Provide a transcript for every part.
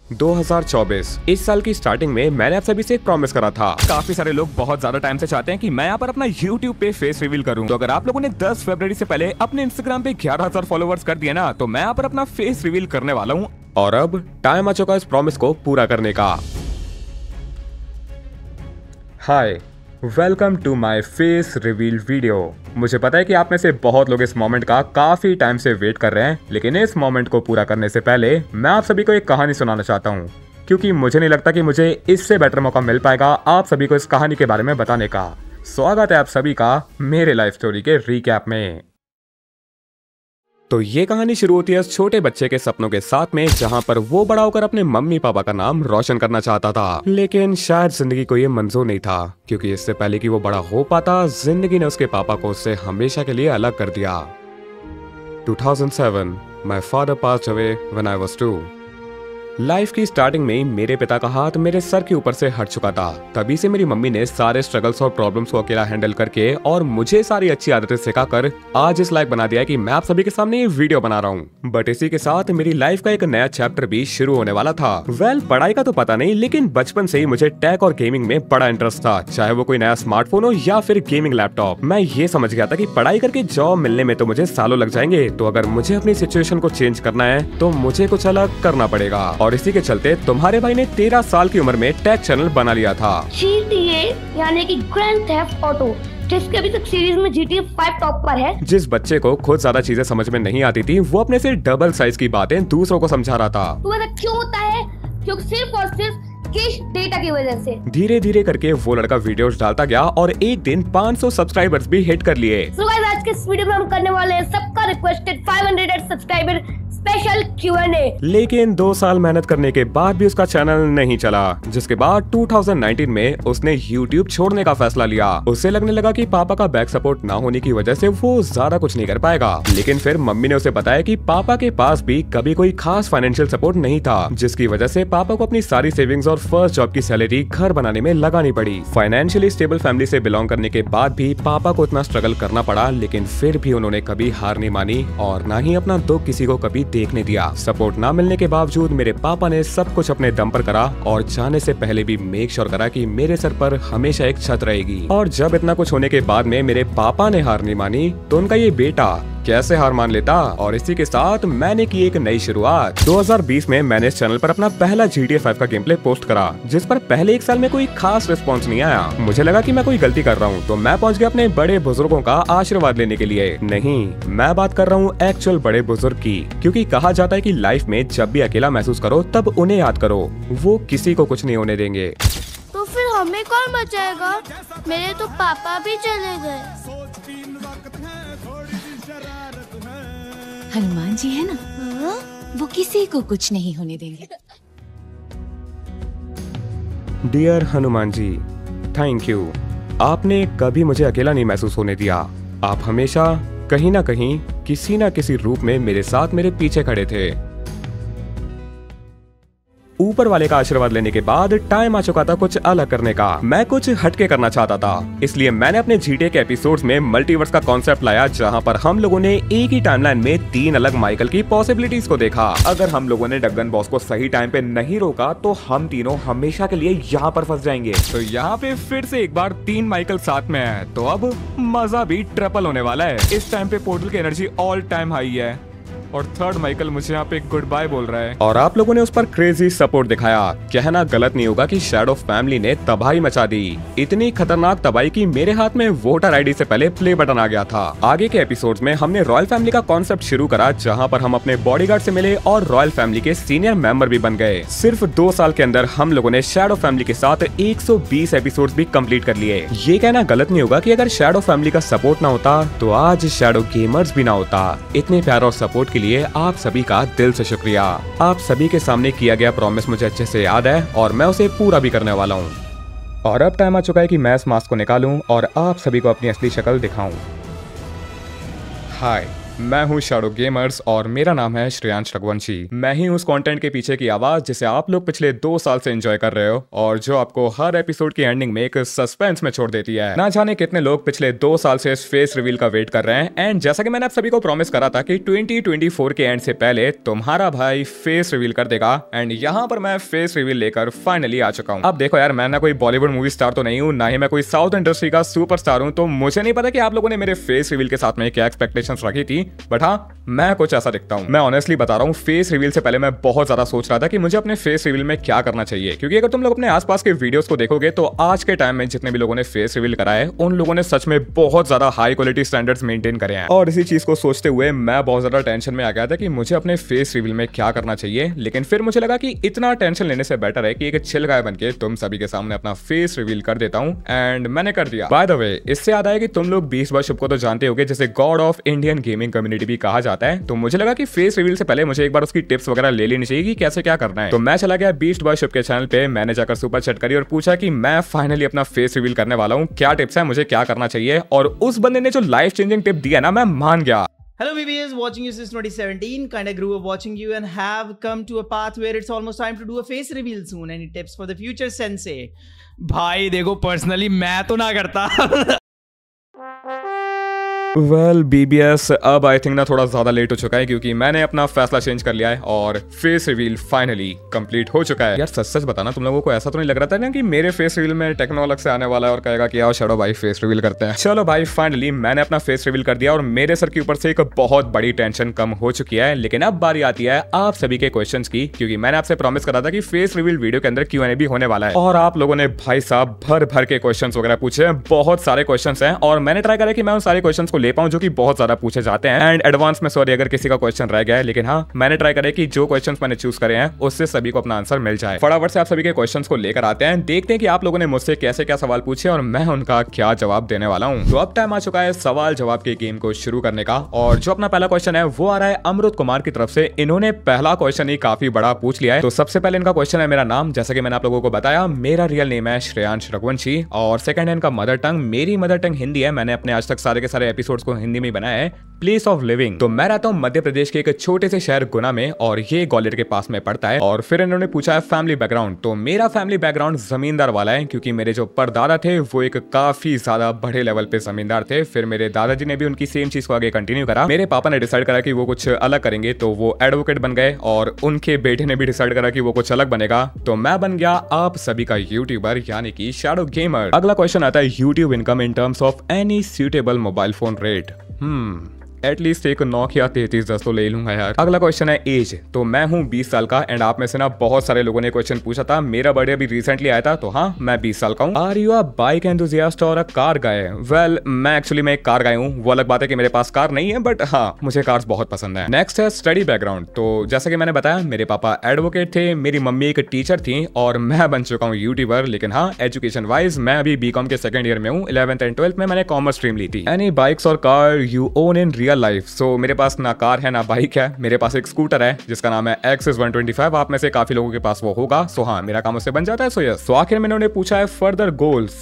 2024 इस साल की स्टार्टिंग में मैंने आप सभी से एक प्रॉमिस करा था। काफी सारे लोग बहुत ज्यादा टाइम से चाहते हैं कि मैं यहाँ पर अपना YouTube पे फेस रिवील करूं। तो अगर आप लोगों ने 10 फरवरी से पहले अपने Instagram पे 11,000 फॉलोवर्स कर दिए ना, तो मैं यहाँ पर अपना फेस रिवील करने वाला हूँ। और अब टाइम आ चुका इस प्रॉमिस को पूरा करने का। Hi, welcome to my face reveal video. मुझे पता है कि आप में से बहुत लोग इस मोमेंट का काफी टाइम से वेट कर रहे हैं, लेकिन इस मोमेंट को पूरा करने से पहले मैं आप सभी को एक कहानी सुनाना चाहता हूँ, क्योंकि मुझे नहीं लगता कि मुझे इससे बेटर मौका मिल पाएगा आप सभी को इस कहानी के बारे में बताने का। स्वागत है आप सभी का मेरे लाइफ स्टोरी के रिकैप में। तो ये कहानी शुरू होती है उस छोटे बच्चे के सपनों के साथ में, जहाँ पर वो बड़ा होकर अपने मम्मी पापा का नाम रोशन करना चाहता था। लेकिन शायद जिंदगी को ये मंजूर नहीं था, क्योंकि इससे पहले कि वो बड़ा हो पाता, जिंदगी ने उसके पापा को उससे हमेशा के लिए अलग कर दिया। 2007 my father passed away when I was 2। Life की स्टार्टिंग में मेरे पिता का हाथ मेरे सर के ऊपर से हट चुका था। तभी से मेरी मम्मी ने सारे स्ट्रगल्स और प्रॉब्लम्स को अकेला हैंडल करके और मुझे सारी अच्छी आदतें सिखाकर आज इस लायक बना दिया है कि मैं आप सभी के सामने ये वीडियो बना रहा हूँ। बट इसी के साथ मेरी लाइफ का एक नया चैप्टर भी शुरू होने वाला था। पढ़ाई का तो पता नहीं, लेकिन बचपन से ही मुझे टेक और गेमिंग में बड़ा इंटरेस्ट था, चाहे वो कोई नया स्मार्टफोन हो या फिर गेमिंग लैपटॉप। मैं ये समझ गया था कि पढ़ाई करके जॉब मिलने में तो मुझे सालों लग जाएंगे, तो अगर मुझे अपनी सिचुएशन को चेंज करना है तो मुझे कुछ अलग करना पड़ेगा। और इसी के चलते तुम्हारे भाई ने 13 साल की उम्र में टेक चैनल बना लिया था। GTA यानी कि ग्रैंड थेफ्ट ऑटो, जिसके अभी तक सीरीज में GTA 5 टॉप पर है। जिस बच्चे को खुद ज्यादा चीजें समझ में नहीं आती थी, वो अपने से डबल साइज की बातें दूसरों को समझा रहा था। तो ऐसा क्यों होता है? क्योंकि सिर्फ और सिर्फ कैश डेटा की वजह से। धीरे धीरे करके वो लड़का वीडियोस डालता गया और एक दिन 500 सब्सक्राइबर्स भी हिट कर लिए। So guys, आज के इस वीडियो में हम करने वाले हैं सबका रिक्वेस्टेड 500 सब्सक्राइबर स्पेशल Q&A। लेकिन 2 साल मेहनत करने के बाद भी उसका चैनल नहीं चला, जिसके बाद 2019 में उसने YouTube छोड़ने का फैसला लिया। उसे लगने लगा कि पापा का बैक सपोर्ट ना होने की वजह से वो ज्यादा कुछ नहीं कर पाएगा। लेकिन फिर मम्मी ने उसे बताया कि पापा के पास भी कभी कोई खास फाइनेंशियल सपोर्ट नहीं था, जिसकी वजह से पापा को अपनी सारी सेविंग्स और फर्स्ट जॉब की सैलरी घर बनाने में लगानी पड़ी। फाइनेंशियली स्टेबल फैमिली से बिलोंग करने के बाद भी पापा को इतना स्ट्रगल करना पड़ा, लेकिन फिर भी उन्होंने कभी हार नहीं मानी और ना ही अपना दुख किसी को कभी देखने दिया। सपोर्ट ना मिलने के बावजूद मेरे पापा ने सब कुछ अपने दम पर करा और जाने से पहले भी मेक श्योर करा कि मेरे सर पर हमेशा एक छत रहेगी। और जब इतना कुछ होने के बाद में मेरे पापा ने हार नहीं मानी, तो उनका ये बेटा कैसे हार मान लेता। और इसी के साथ मैंने की एक नई शुरुआत। 2020 में मैंने इस चैनल पर अपना पहला GTA 5 का गेम प्ले पोस्ट करा, जिस पर पहले 1 साल में कोई खास रिस्पॉन्स नहीं आया। मुझे लगा कि मैं कोई गलती कर रहा हूँ, तो मैं पहुँच गया अपने बड़े बुजुर्गों का आशीर्वाद लेने के लिए। नहीं, मैं बात कर रहा हूँ एक्चुअल बड़े बुजुर्ग की, क्योंकि कहा जाता है कि लाइफ में जब भी अकेला महसूस करो तब उन्हें याद करो, वो किसी को कुछ नहीं होने देंगे। तो फिर हमें कौन बचाएगा? मेरे तो पापा भी चले गए। हनुमान जी है ना, वो किसी को कुछ नहीं होने देंगे। Dear Hanuman ji, thank you. आपने कभी मुझे अकेला नहीं महसूस होने दिया। आप हमेशा कहीं ना कहीं किसी ना किसी रूप में मेरे साथ मेरे पीछे खड़े थे। ऊपर वाले का आशीर्वाद लेने के बाद टाइम आ चुका था कुछ अलग करने का। मैं कुछ हटके करना चाहता था, इसलिए मैंने अपने GTA के एपिसोड्स में मल्टीवर्स का कॉन्सेप्ट लाया, जहां पर हम लोगों ने एक ही टाइमलाइन में 3 अलग माइकल की पॉसिबिलिटीज को देखा। अगर हम लोगों ने डगन बॉस को सही टाइम पे नहीं रोका तो हम तीनों हमेशा के लिए यहाँ पर फंस जाएंगे। तो यहाँ पे फिर से एक बार 3 माइकल साथ में है, तो अब मजा भी ट्रिपल होने वाला है। इस टाइम पे पोर्टल की एनर्जी ऑल टाइम हाई है और 3rd माइकल मुझे यहाँ पे गुड बाय बोल रहा है। और आप लोगों ने उस पर क्रेजी सपोर्ट दिखाया। कहना गलत नहीं होगा कि शैडो फैमिली ने तबाही मचा दी। इतनी खतरनाक तबाही की मेरे हाथ में वोटर आईडी से पहले प्ले बटन आ गया था। आगे के एपिसोड्स में हमने रॉयल फैमिली का कॉन्सेप्ट शुरू करा, जहाँ पर हम अपने बॉडीगार्ड से मिले और रॉयल फैमिली के सीनियर मेंबर भी बन गए। सिर्फ 2 साल के अंदर हम लोगों ने शैडो फैमिली के साथ 120 एपिसोड भी कम्प्लीट कर लिए। ये कहना गलत नहीं होगा कि अगर शैडो फैमिली का सपोर्ट ना होता तो आज शैडो गेमर्स भी ना होता। इतने प्यार और सपोर्ट के लिए आप सभी का दिल से शुक्रिया। आप सभी के सामने किया गया प्रॉमिस मुझे अच्छे से याद है और मैं उसे पूरा भी करने वाला हूँ। और अब टाइम आ चुका है कि मैं इस मास्क को निकालूं और आप सभी को अपनी असली शक्ल दिखाऊं। हाय, मैं हूँ शैडो गेमर्स और मेरा नाम है श्रेयांश रघुवंशी। मैं ही उस कंटेंट के पीछे की आवाज जिसे आप लोग पिछले 2 साल से एंजॉय कर रहे हो और जो आपको हर एपिसोड की एंडिंग में एक सस्पेंस में छोड़ देती है। ना जाने कितने लोग पिछले 2 साल से इस फेस रिवील का वेट कर रहे हैं एंड जैसा कि मैंने आप सभी को प्रॉमिस करा था कि 2024 के एंड से पहले तुम्हारा भाई फेस रिवील कर देगा एंड यहाँ पर मैं फेस रिवील लेकर फाइनली आ चुका हूँ। अब देखो यार, मैं ना कोई बॉलीवुड मूवी स्टार तो नहीं हूँ, ना ही मैं कोई साउथ इंडस्ट्री का सुपरस्टार हूँ, तो मुझे नहीं पता कि आप लोगों ने मेरे फेस रिवील के साथ में क्या एक्सपेक्टेशंस रखी थी, बट हाँ मैं कुछ ऐसा दिखता हूँ। मैं ऑनेस्टली बता रहा हूँ, फेस रिवील से पहले मैं बहुत ज्यादा सोच रहा था कि मुझे अपने फेस रिवील में क्या करना चाहिए, क्योंकि अगर तुम लोग अपने आसपास के वीडियोस को देखोगे तो आज के टाइम में जितने भी लोगों ने फेस रिवील करा है उन लोगों ने सच में बहुत ज्यादा हाई क्वालिटी स्टैंडर्ड्स मेंटेन करे हैं। और इसी चीज को सोचते हुए मैं बहुत ज्यादा टेंशन में आ गया था कि मुझे अपने फेस रिवील में क्या करना चाहिए, लेकिन फिर मुझे लगा कि इतना टेंशन लेने से बेटर है कि एक चिल गाय बनके तुम सभी के सामने अपना फेस रिवील कर देता हूँ एंड मैंने कर दिया। बाय द वे, इससे याद आया कि तुम लोग बीस्ट बॉय शुभ को तो जानते होगे, जिसे God of Indian gaming community भी कहा जाता है, तो मुझे लगा कि फेस रिवील से पहले मुझे एक बार उसकी टिप्स वगैरह ले लेनी चाहिए कि कैसे क्या करना है। तो मैं चला गया बीस्ट बॉय शुभ के चैनल पे, मैंने जाकर सुपर चैट करी और पूछा कि मैं फाइनली अपना फेस रिवील करने वाला हूँ, क्या टिप्स है, मुझे क्या करना चाहिए। और उस बंदे ने जो लाइफ चेंजिंग टिप दिया ना, मैं मान गया। Hello BBS, watching you since 2017, kinda grew up watching you and have come to a path where it's almost time to do a face reveal soon. Any tips for the future, sensei? भाई देखो, personally मैं तो ना करता। Well BBS, अब I think ना थोड़ा ज्यादा लेट हो चुका है क्योंकि मैंने अपना फैसला चेंज कर लिया है और फेस रिवील फाइनली कंप्लीट हो चुका है। यार सच सच बताना, तुम लोगों को ऐसा तो नहीं लग रहा था ना कि मेरे फेस रिवील में टेक्नो अलग से आने वाला है और कहेगा कि आओ शैडो भाई फेस रिवील करते हैं। चलो भाई, फाइनली मैंने अपना फेस रिवील कर दिया और मेरे सर के ऊपर से एक बहुत बड़ी टेंशन कम हो चुकी है। लेकिन अब बारी आती है आप सभी के क्वेश्चंस की, क्योंकि मैंने आपसे प्रॉमिस करा था कि फेस रिवील वीडियो के अंदर Q&A भी होने वाला है और आप लोगों ने भाई साहब भर भर के क्वेश्चंस वगैरह पूछे, बहुत सारे क्वेश्चंस हैं और मैंने ट्राई करा कि मैं उन सारे क्वेश्चंस को ले पाऊं जो कि बहुत ज्यादा पूछे जाते हैं। एंड एडवांस में सॉरी अगर किसी का क्वेश्चन रह गया है, लेकिन हाँ मैंने ट्राई करा कि जो क्वेश्चंस मैंने चूज करे हैं उससे सभी को अपना आंसर मिल जाए। फटाफट से आप सभी के क्वेश्चंस को लेकर आते हैं, देखते हैं कि आप लोगों ने मुझसे कैसे क्या सवाल पूछे और मैं उनका क्या जवाब देने वाला हूँ। तो अब टाइम आ चुका है सवाल जवाब के गेम को शुरू करने का और जो अपना पहला क्वेश्चन है वो आ रहा है अमृत कुमार की तरफ से। इन्होंने पहला क्वेश्चन ही काफी बड़ा पूछ लिया है। तो सबसे पहले इनका क्वेश्चन है मेरा नाम, जैसा कि मैंने आप लोगों को बताया मेरा रियल नेम है श्रेयांश रघुवंशी और सेकंड है इनका मदर टंग। मेरी मदर टंग हिंदी है, मैंने अपने आज तक सारे के सारे एपिसोड्स को हिंदी में बनाया है। प्लेस ऑफ लिविंग, तो मैं रहता हूँ मध्य प्रदेश के एक छोटे से शहर गुना में और ये ग्वालियर के पास में पड़ता है। और फिर इन्होंने पूछा है फैमिली बैकग्राउंड, तो मेरा फैमिली बैकग्राउंड जमींदार वाला है क्योंकि मेरे जो परदादा थे वो एक काफी ज्यादा बड़े लेवल पे जमींदार थे। फिर मेरे दादाजी ने भी उनकी सेम चीज को आगे कंटिन्यू करा। मेरे पापा ने डिसाइड करा कि वो कुछ अलग करेंगे तो वो एडवोकेट बन गए और उनके बेटे ने भी डिसाइड करा कि वो कुछ अलग बनेगा, तो मैं बन गया आप सभी का यूट्यूबर यानी कि शैडो गेमर। अगला क्वेश्चन आता है YouTube income in terms of any suitable mobile phone rate. At least एक Nokia 3310 तो ले लूंगा यार। अगला क्वेश्चन है एज, तो मैं हूँ 20 साल का एंड आप में से ना बहुत सारे लोगों ने क्वेश्चन पूछा था। मेरा बर्थडे अभी रिसेंटली आया था, तो हाँ मैं 20 साल का हूँ। Are you a bike enthusiast और अ कार गाय? वेल मैं एक्चुअली मैं एक कार गाय हूँ। वो अलग बात है कि मेरे पास कार नहीं है, बट हाँ मुझे कार्स बहुत पसंद है। नेक्स्ट है स्टडी बैकग्राउंड, तो जैसा कि मैंने बताया मेरे पापा एडवोकेट थे, मेरी मम्मी एक टीचर थी और मैं बन चुका हूँ यूट्यूबर। लेकिन हाँ एजुकेशन वाइज मैं अभी BCom के सेकंड ईयर में हूँ। 11th एंड 12th में मैंने कॉमर्स स्ट्रीम ली थी। एनी बाइक्स और car you own in real life? So मेरे पास ना कार है ना बाइक है, मेरे पास एक स्कूटर है जिसका नाम है Axis 125। आप में से काफी लोगों के पास वो होगा, सो हाँ मेरा काम उससे बन जाता है। सो यस, तो आखिर में इन्होंने पूछा है फर्दर गोल्स।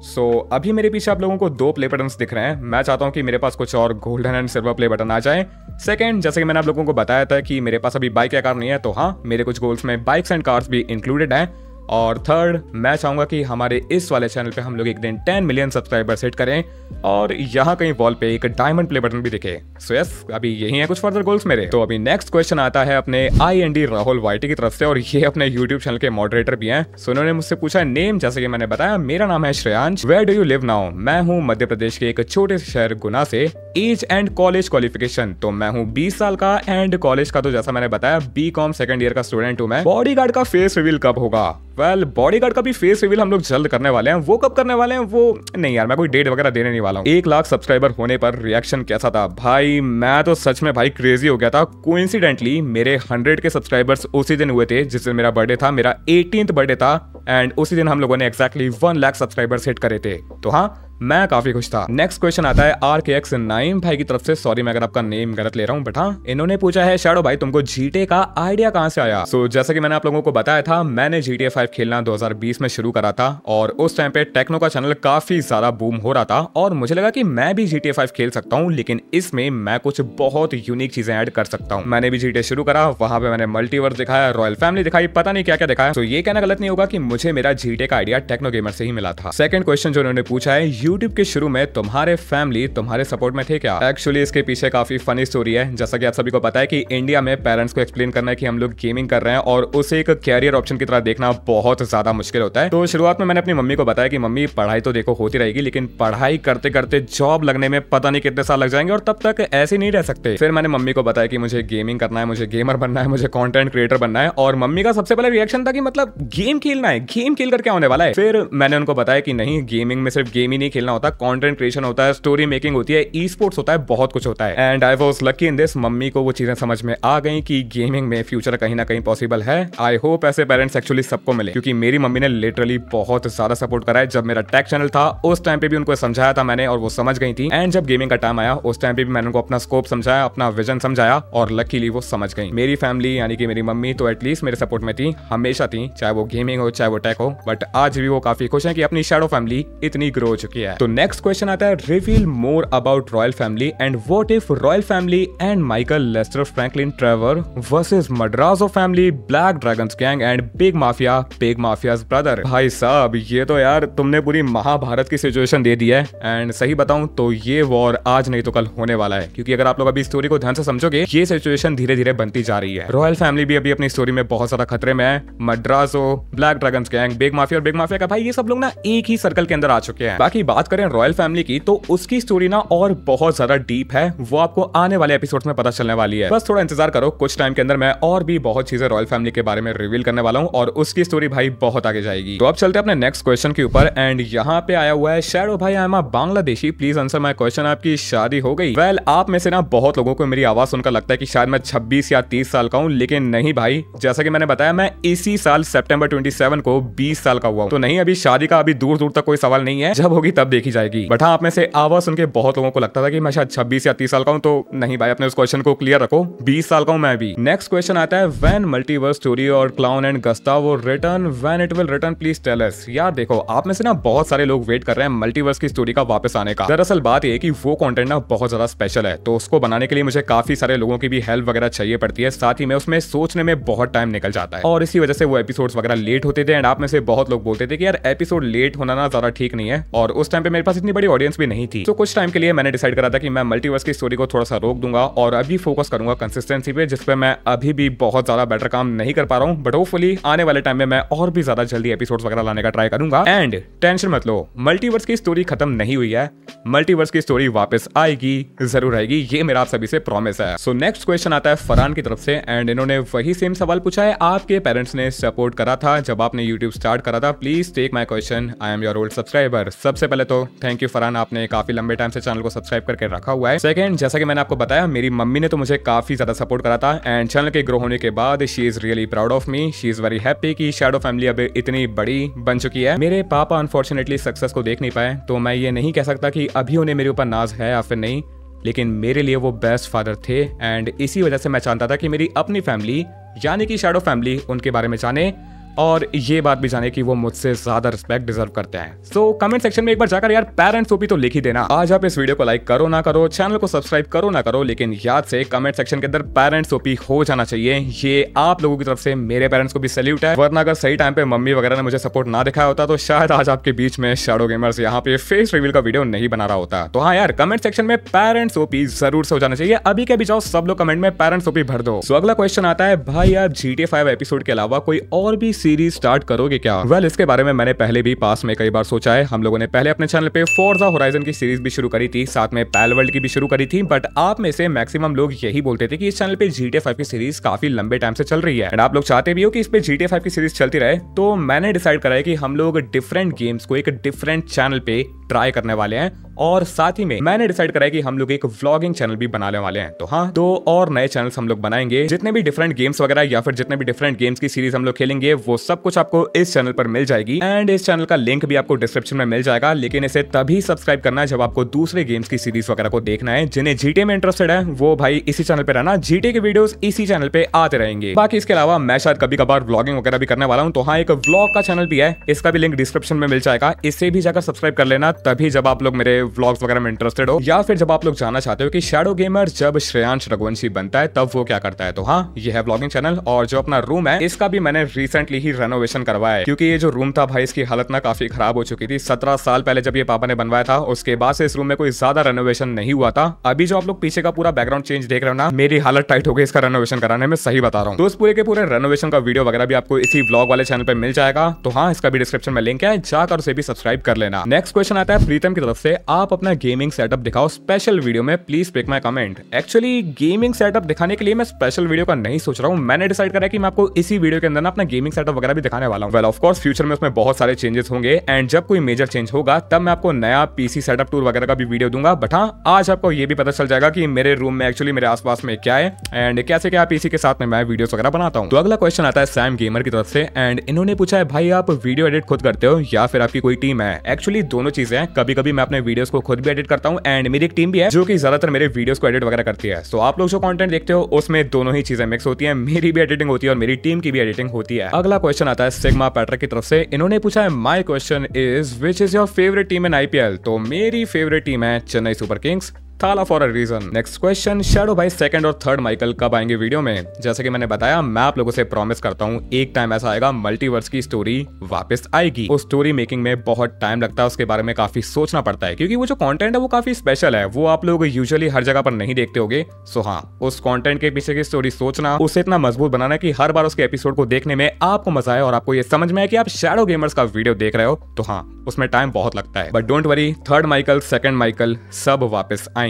सो अभी मेरे पीछे आप लोगों को 2 प्ले बटन्स दिख रहे हैं। मैं चाहता हूँ कि मेरे पास कुछ और golden and silver play button आ जाए। सेकंड, जैसे कि मैंने आप लोगों को बताया था कि मेरे पास अभी बाइक या कार नहीं है, तो हाँ मेरे कुछ गोल्स में बाइक्स एंड कार्स भी इंक्लूडेड हैं। और थर्ड, मैं चाहूंगा कि हमारे इस वाले चैनल पे हम लोग एक दिन 10 मिलियन सब्सक्राइबर सेट करें और यहाँ कहीं वॉल पे एक डायमंड प्ले बटन भी दिखे। सो यस, अभी यही है कुछ फर्दर गोल्स मेरे। तो अभी नेक्स्ट क्वेश्चन आता है अपने IND राहुल वाइटी की तरफ से और ये अपने यूट्यूब चैनल के मॉडरेटर भी हैं। सो उन्होंने मुझसे पूछा नेम, जैसे कि मैंने बताया मेरा नाम है Shreyansh. Where do you live now? मैं हूँ मध्य प्रदेश के एक छोटे से शहर गुना से। एज एंड कॉलेज क्वालिफिकेशन, तो मैं हूँ 20 साल का एंड कॉलेज का तो जैसा मैंने बताया BCom सेकंड ईयर का स्टूडेंट हूँ मैं। बॉडीगार्ड का फेस रिवील कब होगा? वेल बॉडीगार्ड का भी फेस रिवील हम लोग जल्द करने वाले हैं। वो कब करने वाले हैं वो नहीं यार, मैं कोई डेट वगैरह देने नहीं वाला हूँ। 1 लाख सब्सक्राइबर होने पर रिएक्शन कैसा था? भाई मैं तो सच में भाई क्रेजी हो गया था। कोइंसिडेंटली मेरे 100 के सब्सक्राइबर्स उसी दिन हुए थे जिस दिन मेरा बर्थडे था। मेरा 18th बर्थडे था एंड उसी दिन हम लोगों ने एक्जैक्टली 1 लाख सब्सक्राइबर्स हिट करे थे। तो हाँ मैं काफी खुश था। नेक्स्ट क्वेश्चन आता है RKX9 भाई की तरफ से। सॉरी मैं अगर आपका नेम गलत ले रहा हूँ, बट हाँ, इन्होंने पूछा है शैडो भाई तुमको GTA का आइडिया कहाँ से आया। सो जैसा कि मैंने आप लोगों को बताया था, मैंने GTA 5 खेलना 2020 में शुरू करा था और उस टाइम पे टेक्नो का चैनल काफी ज्यादा बूम हो रहा था और मुझे लगा कि मैं भी GTA 5 खेल सकता हूँ, लेकिन इसमें मैं कुछ बहुत यूनिक चीजें ऐड कर सकता हूँ। मैंने भी GTA शुरू करा, वहां पे मैंने मल्टीवर्स दिखाया, रॉयल फैमिली दिखाई, पता नहीं क्या क्या दिखाया। तो ये कहना गलत नहीं होगा कि मुझे मेरा GTA का आइडिया टेक्नो गेमर से ही मिला था। सेकंड क्वेश्चन जो उन्होंने पूछा है, यूट्यूब के शुरू में तुम्हारे फैमिली तुम्हारे सपोर्ट में थे क्या। एक्चुअली इसके पीछे काफी फनी स्टोरी है। जैसा कि आप सभी को पता है कि इंडिया में पेरेंट्स को एक्सप्लेन करना है कि हम लोग गेमिंग कर रहे हैं और उसे एक कैरियर ऑप्शन की तरह देखना बहुत ज्यादा मुश्किल होता है। तो शुरुआत में मैंने अपनी मम्मी को बताया कि मम्मी पढ़ाई तो देखो होती रहेगी, लेकिन पढ़ाई करते करते जॉब लगने में पता नहीं कितने साल लग जाएंगे और तब तक ऐसे नहीं रह सकते। फिर मैंने मम्मी को बताया कि मुझे गेमिंग करना है, मुझे गेमर बनना है, मुझे कंटेंट क्रिएटर बनना है। और मम्मी का सबसे पहले रिएक्शन था कि मतलब गेम खेलना है, गेम खेल कर क्या होने वाला है। फिर मैंने उनको बताया कि नहीं, गेमिंग में सिर्फ गेम ही नहीं खेलना होता, कंटेंट क्रिएशन होता है, स्टोरी मेकिंग होती है, ई स्पोर्ट्स होता है, बहुत कुछ होता है। And I was lucky in this. Mummy को वो चीजें समझ में आ गई कि गेमिंग में फ्यूचर कहीं ना कहीं पॉसिबल है। आई होप ऐसे पेरेंट्स एक्चुअली सबको मिले, क्योंकि मेरी मम्मी ने लिटरली बहुत ज्यादा सपोर्ट करा है। जब मेरा टेक चैनल था उस टाइम पे भी उनको समझाया था मैंने और वो समझ गई थी। एंड जब गेमिंग का टाइम आया उस टाइम पे भी मैंने उनको अपना स्कोप समझाया, अपना विजन समझाया और लकीली वो समझ गई। मेरी फैमिली यानी कि मेरी मम्मी तो एटलीस्ट मेरे सपोर्ट में थी, हमेशा थी, चाहे वो गेमिंग हो चाहे वो टेक हो। बट आज भी वो काफी खुश है कि अपनी शैडो फैमिली इतनी ग्रो हो चुकी है। तो नेक्स्ट क्वेश्चन आता है, reveal more about royal family and what if royal family and Michael Lester Franklin Trevor versus Madrazo family, black dragons gang and big mafia's brother. भाई साहब ये तो यार तुमने पूरी महाभारत की सिचुएशन दे दी है। एंड सही बताऊं तो ये वॉर आज नहीं तो कल होने वाला है, क्योंकि अगर आप लोग अभी स्टोरी को ध्यान से समझोगे ये सिचुएशन धीरे धीरे बनती जा रही है। रॉयल फैमिली भी अभी अपनी स्टोरी में बहुत ज्यादा खतरे में है। Madrazo, black dragons gang, big mafia का भाई ये सब लोग ना एक ही सर्कल के अंदर आ चुके हैं। बाकी बात करें रॉयल फैमिली की तो उसकी स्टोरी ना और बहुत ज्यादा डीप है, वो आपको आने वाले एपिसोड्स में पता चलने वाली है। बस थोड़ा इंतजार करो, कुछ टाइम के अंदर मैं और भी बहुत चीजें रॉयल फैमिली के बारे में रिवील करने वाला हूँ और उसकी स्टोरी भाई बहुत आगे जाएगी। तो अब चलते हैं अपने नेक्स्ट क्वेश्चन के ऊपर। एंड यहाँ पे आया हुआ है, शैडो भाई I am a Bangladeshi, please answer my question, आपकी शादी हो गई। वेल आप में से ना बहुत लोगों को मेरी आवाज सुनकर लगता है कि शायद मैं 26 या 30 साल का हूँ, लेकिन नहीं भाई, जैसा कि मैंने बताया मैं इसी साल सितंबर 27 को 20 साल का हुआ हूँ। तो नहीं, अभी शादी का अभी दूर दूर तक कोई सवाल नहीं है, जब होगी तब देखी जाएगी। बट हाँ, आप में से आवाज सुन के बहुत लोगों को लगता था कि मैं शायद 26 या 30 साल का हूँ, तो नहीं भाई, अपने उस क्वेश्चन को क्लियर रखो, 20 साल का हूँ मैं भी। नेक्स्ट क्वेश्चन आता है, व्हेन मल्टीवर्स स्टोरी और clown and Gustavo return, when it will return, please tell us. यार देखो, आप में से ना बहुत सारे लोग वेट कर रहे हैं मल्टीवर्स की स्टोरी का वापस आने का। दरअसल बात ये है कि वो कंटेंट ना बहुत ज्यादा स्पेशल है, तो उसको बनाने के लिए मुझे काफी सारे लोगों की भी हेल्प वगैरह चाहिए पड़ती है, साथ ही में उसमें सोचने में बहुत टाइम निकल जाता है और इसी वजह से वो एपिसोड्स वगैरह लेट होते थे। एंड आप में से बहुत लोग बोलते थे कि यार एपिसोड लेट होना ना ज्यादा ठीक नहीं है, और उस टाइम पे मेरे पास इतनी बड़ी ऑडियंस भी नहीं थी। तो कुछ टाइम के लिए मैंने डिसाइड करा था कि मैं मल्टीवर्स की स्टोरी को थोड़ा सा रोक दूंगा और अभी फोकस करूंगा कंसिस्टेंसी पे, जिसपे मैं अभी भी बहुत ज्यादा बेटर काम नहीं कर पा रहा हूँ। बट होपफुली आने वाले टाइम में मैं और भी ज्यादा जल्दी एपिसोड्स वगैरह लाने का ट्राई करूंगा। एंड टेंशन मत लो, मल्टीवर्स की स्टोरी खत्म नहीं हुई है, मल्टीवर्स की स्टोरी वापस आएगी, जरूर आएगी, ये मेरा आप सभी से प्रॉमिस है। सो नेक्स्ट क्वेश्चन आता है फरहान की तरफ से। एंड इन्होंने वही सेम सवाल पूछा है, आपके पेरेंट्स ने सपोर्ट करा था जब आपने यूट्यूब स्टार्ट करा था, please take my question, I am your old subscriber. सबसे पहले तो थैंक यू फरहान, आपने काफी लंबे टाइम से चैनल को सब्सक्राइब करके रखा हुआ है। सेकंड, जैसा कि मैंने आपको बताया, मेरी मम्मी ने तो मुझे काफी ज्यादा सपोर्ट करा था एंड चैनल के ग्रो होने के बाद she is really proud of me, she is very happy कि शैडो फैमिली अब इतनी बड़ी बन चुकी है। मेरे पापा अनफॉर्चुनेटली सक्सेस को देख नहीं पाए, तो मैं ये नहीं कह सकता कि अभी उन्हें मेरे ऊपर नाज है या फिर नहीं, लेकिन मेरे लिए वो बेस्ट फादर थे। एंड इसी वजह से मैं चाहता था कि मेरी अपनी फैमिली यानी कि शैडो फैमिली उनके बारे में जाने और ये बात भी जाने कि वो मुझसे ज्यादा रिस्पेक्ट डिजर्व करते हैं। सो कमेंट सेक्शन में एक बार जाकर यार पेरेंट्स ओपी तो लिख ही देना। आज आप इस वीडियो को लाइक करो ना करो, चैनल को सब्सक्राइब करो ना करो, लेकिन याद से कमेंट सेक्शन के अंदर पेरेंट्स ओपी हो जाना चाहिए। ये आप लोगों की तरफ से मेरे पेरेंट्स को भी सैल्यूट है, वरना अगर सही टाइम पे मम्मी वगैरह ने मुझे सपोर्ट ना दिखाया होता तो शायद आज आपके बीच में शैडो गेमर्स यहाँ पे फेस रिवील का वीडियो नहीं बना रहा होता। तो हाँ यार, कमेंट सेक्शन में पेरेंट्स ओपी जरूर से हो जाना चाहिए। अभी के भी जाओ, सब लोग कमेंट में पेरेंट्स ओपी भर दो। सो अगला क्वेश्चन आता है, भाई आप GTA 5 एपिसोड के अलावा कोई और भी सीरीज स्टार्ट करो क्या? वेल, इसके बारे में मैंने पहले भी पास में कई बार सोचा है। हम लोगों ने पहले अपने चैनल पे फोर्जा होराइजन की सीरीज भी शुरू करी थी, साथ में पैल वर्ल्ड की भी शुरू करी थी, बट आप में से मैक्सिमम लोग यही बोलते थे कि इस चैनल पे GTA 5 की सीरीज काफी लंबे टाइम से चल रही है एंड आप लोग चाहते भी हो कि इस पे GTA 5 की सीरीज चलती रहे। तो मैंने डिसाइड करा है कि हम लोग डिफरेंट गेम्स को एक डिफरेंट चैनल पे ट्राई करने वाले हैं और साथ ही में मैंने डिसाइड करा है कि हम लोग एक व्लॉगिंग चैनल भी बनाने वाले हैं। तो हाँ, 2 और नए चैनल्स हम लोग बनाएंगे। जितने भी डिफरेंट गेम्स वगैरह या फिर जितने भी डिफरेंट गेम्स की सीरीज हम लोग खेलेंगे वो सब कुछ आपको इस चैनल पर मिल जाएगी एंड इस चैनल का लिंक भी आपको डिस्क्रिप्शन में मिल जाएगा। लेकिन इसे तभी सब्सक्राइब करना है जब आपको दूसरे गेम्स की सीरीज वगैरह को देखना है। जिन्हें जीटीए में इंटरेस्टेड है वो भाई इसी चैनल पे रहना, जीटीए के वीडियोस इसी चैनल पे आते रहेंगे। बाकी इसके अलावा मैं शायद कभी कभार व्लॉगिंग वगैरह भी करने वाला हूँ। तो हाँ, एक व्लॉग का चैनल भी है, इसका भी लिंक डिस्क्रिप्शन में मिल जाएगा। इसे भी जाकर सब्सक्राइब कर लेना तभी जब आप लोग मेरे व्लॉग्स वगैरह में इंटरेस्टेड हो, या फिर जब आप लोग जानना चाहते हो कि शैडो गेमर जब श्रेयांश रघुवंशी बनता है तब वो क्या करता है। तो हाँ, ये है व्लॉगिंग चैनल। और जो अपना रूम है इसका भी मैंने रिसेंटली ही रेनोवेशन करवाया है, क्योंकि ये जो रूम था भाई इसकी हालत ना काफी खराब हो चुकी थी। 17 साल पहले जब ये पापा ने बनवाया था उसके बाद से इस रूम में कोई ज्यादा रेनोवेशन नहीं हुआ था। अभी जो आप लोग पीछे का पूरा बैकग्राउंड चेंज देख रहे हो ना, मेरी हालत टाइट हो गई इसका रेनोवेशन कराने में, सही बता रहा हूँ। तो उस पूरे के पूरे रेनोवेशन का वीडियो वगैरह भी आपको इसी व्लॉग वाले चैनल पे मिल जाएगा। तो हाँ, इसका भी डिस्क्रिप्शन में लिंक है, जाकर उसे भी सब्सक्राइब कर लेना। नेक्स्ट क्वेश्चन आता है प्रीतम की तरफ से, आप अपना गेमिंग सेटअप दिखाओ स्पेशल वीडियो में, please pick my comment. Actually gaming setup दिखाने के लिए मैं स्पेशल वीडियो का नहीं सोच रहा हूँ। मैंने डिसाइड करा कि मैं आपको इसी वीडियो के अंदर ना अपना गेमिंग सेटअप वगैरह भी दिखाने वाला हूँ। वेल ऑफ कोर्स फ्यूचर में उसमें बहुत सारे चेंजेस होंगे एंड जब कोई मेजर चेंज होगा तब मैं आपको नया पीसी सेटअप टूर वगैरह का भी वीडियो दूंगा। बट हाँ, आज आपको ये भी पता चल जाएगा कि मेरे रूम में एक्चुअली मेरे आसपास में क्या है एंड कैसे क्या पीसी के साथ में मैं वीडियोस वगैरह बनाता हूँ। तो अगला क्वेश्चन आता है सैम गेमर की तरफ से एंड इन्होंने पूछा है भाई आप वीडियो एडिट खुद करते हो या फिर आपकी कोई टीम है। एक्चुअली दोनों चीजें हैं। कभी कभी मैं अपने वीडियोस को खुद भी एडिट करता हूँ एंड मेरी एक टीम भी है जो कि ज्यादातर मेरे वीडियोस को एडिट वगैरह करती है। सो आप लोग जो कंटेंट देखते हो उसमें दोनों ही चीजें मिक्स होती है, मेरी भी एडिटिंग होती है और मेरी टीम की भी एडिटिंग होती है। अगला क्वेश्चन आता है सिग्मा पैट्रिक की तरफ से, इन्होंने पूछा है my question is which is your favourite team in IPL. तो मेरी फेवरेट टीम है Chennai Super Kings, Thala for a reason. Next question, Shadow भाई सेकंड और थर्ड माइकल कब आएंगे वीडियो में। जैसे कि मैंने बताया, मैं आप लोगों से प्रॉमिस करता हूँ एक टाइम ऐसा आएगा मल्टीवर्स की स्टोरी वापस आएगी। उस स्टोरी मेकिंग में बहुत टाइम लगता है, उसके बारे में काफी सोचना पड़ता है क्योंकि वो जो कंटेंट है वो काफी स्पेशल है, वो आप लोग यूजुअली हर जगह पर नहीं देखते होगे। सो हाँ, उस कंटेंट के पीछे की स्टोरी सोचना, उसे इतना मजबूत बनाना कि हर बार उसके एपिसोड को देखने में आपको मजा आए और आपको ये समझ में आए कि आप शैडो गेमर्स का वीडियो देख रहे हो। तो हाँ, उसमें टाइम बहुत लगता है, but don't worry, third Michael second Michael सब वापस आएंगे।